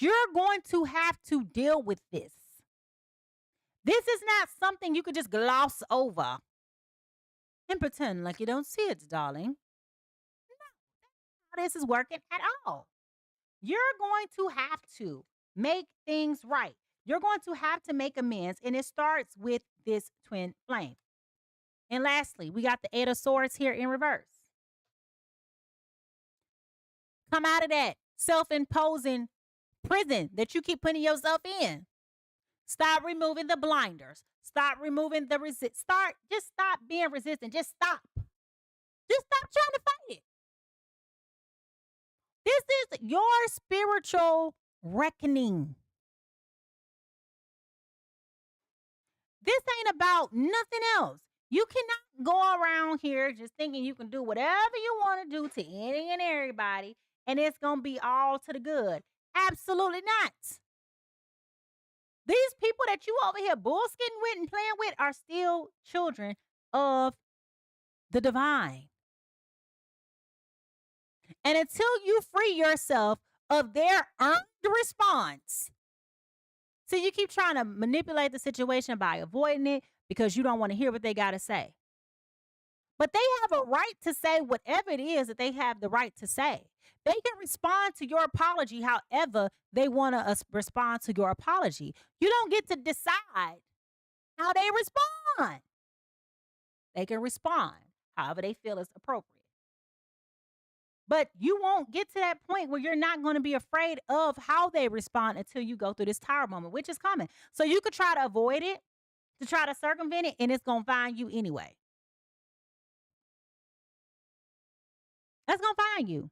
you're going to have to deal with this. This is not something you could just gloss over and pretend like you don't see it, darling. No, this is working at all. You're going to have to make things right. You're going to have to make amends, and it starts with this twin flame. And lastly, we got the Eight of Swords here in reverse. Come out of that self-imposing prison that you keep putting yourself in. Stop removing the blinders. Stop removing the just stop being resistant. Just stop. Just stop trying to fight it. This is your spiritual reckoning. This ain't about nothing else. You cannot go around here just thinking you can do whatever you want to do to any and everybody, and it's going to be all to the good. Absolutely not. These people that you over here bullshitting with and playing with are still children of the divine. And until you free yourself of their earned response, so you keep trying to manipulate the situation by avoiding it because you don't want to hear what they got to say. But they have a right to say whatever it is that they have the right to say. They can respond to your apology however they want to respond to your apology. You don't get to decide how they respond. They can respond however they feel is appropriate. But you won't get to that point where you're not going to be afraid of how they respond until you go through this tower moment, which is coming. So you could try to avoid it, to try to circumvent it, and it's going to find you anyway. That's going to find you.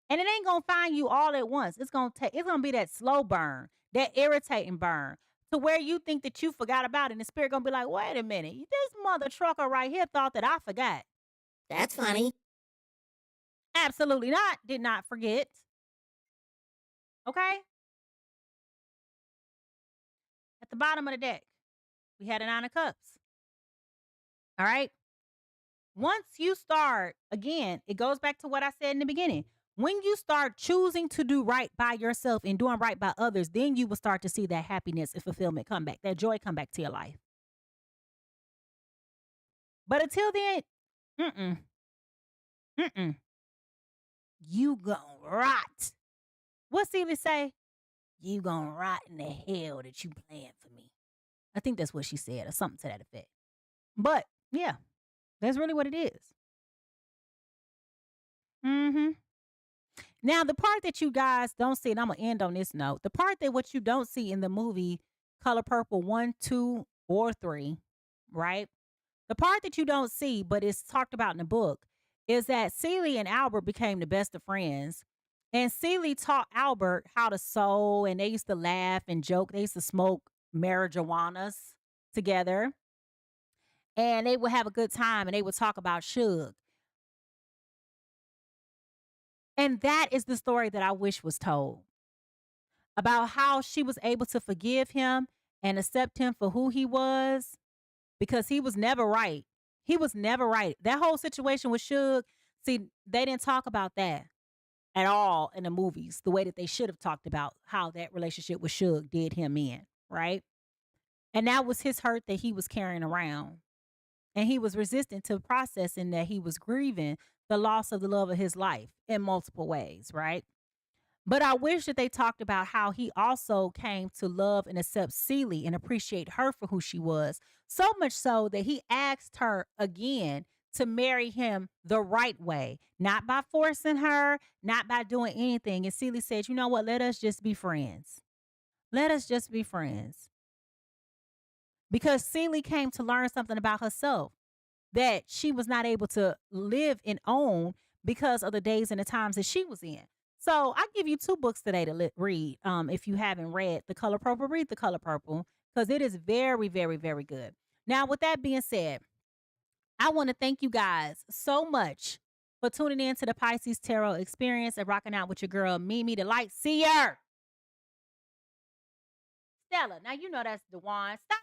And it ain't going to find you all at once. It's going to be that slow burn, that irritating burn, to where you think that you forgot about it, and the spirit going to be like, wait a minute, this mother trucker right here thought that I forgot. That's funny. Absolutely not. Did not forget. Okay? At the bottom of the deck, we had a 9 of Cups. All right? Once you start, again, it goes back to what I said in the beginning. When you start choosing to do right by yourself and doing right by others, then you will start to see that happiness and fulfillment come back, that joy come back to your life. But until then, you gonna rot. What Celia say? You gonna rot in the hell that you planned for me. I think that's what she said, or something to that effect. But yeah, that's really what it is. Now, the part that you guys don't see, and I'm gonna end on this note, the part that what you don't see in the movie Color Purple 1, 2, or 3, right? The part that you don't see, but it's talked about in the book, is that Celie and Albert became the best of friends. And Celie taught Albert how to sew, and they used to laugh and joke. They used to smoke marijuanas together. And they would have a good time, and they would talk about Suge. And that is the story that I wish was told. About how she was able to forgive him and accept him for who he was, because he was never right. He was never right. That whole situation with Suge, see, they didn't talk about that at all in the movies, the way that they should have talked about how that relationship with Suge did him in, right? And that was his hurt that he was carrying around. And he was resistant to processing that he was grieving the loss of the love of his life in multiple ways, right? But I wish that they talked about how he also came to love and accept Celie and appreciate her for who she was. So much so that he asked her again to marry him the right way, not by forcing her, not by doing anything. And Celie said, you know what? Let us just be friends. Let us just be friends. Because Celie came to learn something about herself that she was not able to live and own because of the days and the times that she was in. So I give you 2 books today to read. If you haven't read The Color Purple, read The Color Purple, because it is very, very, very good. Now, with that being said, I want to thank you guys so much for tuning in to the Pisces Tarot Experience and rocking out with your girl, Mimi, the Light Seer. Stella, now you know that's Dewan. Stop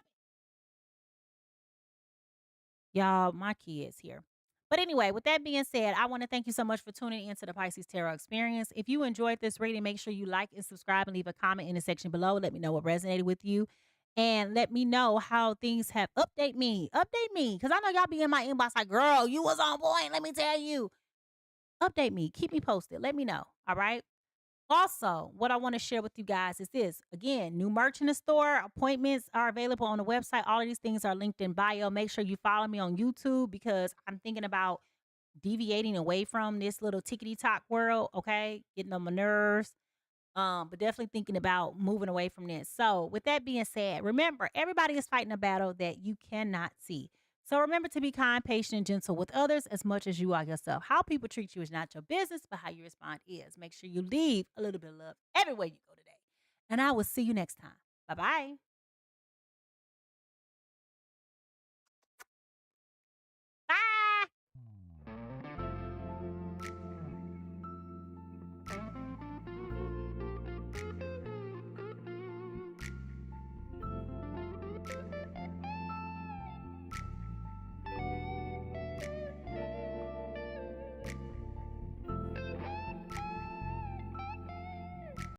it. Y'all, my kids here. But anyway, with that being said, I want to thank you so much for tuning into the Pisces Tarot Experience. If you enjoyed this reading, make sure you like and subscribe and leave a comment in the section below. Let me know what resonated with you. And let me know how things have update me. Update me. Because I know y'all be in my inbox like, girl, you was on point. Let me tell you. Update me. Keep me posted. Let me know. All right. Also, what I want to share with you guys is this. Again, new merch in the store. Appointments are available on the website. All of these things are linked in bio. Make sure you follow me on YouTube because I'm thinking about deviating away from this little tickety tock world. Okay. Getting on my nerves. But definitely thinking about moving away from this. So with that being said, remember, everybody is fighting a battle that you cannot see. So remember to be kind, patient, and gentle with others as much as you are yourself. How people treat you is not your business, but how you respond is. Make sure you leave a little bit of love everywhere you go today. And I will see you next time. Bye-bye.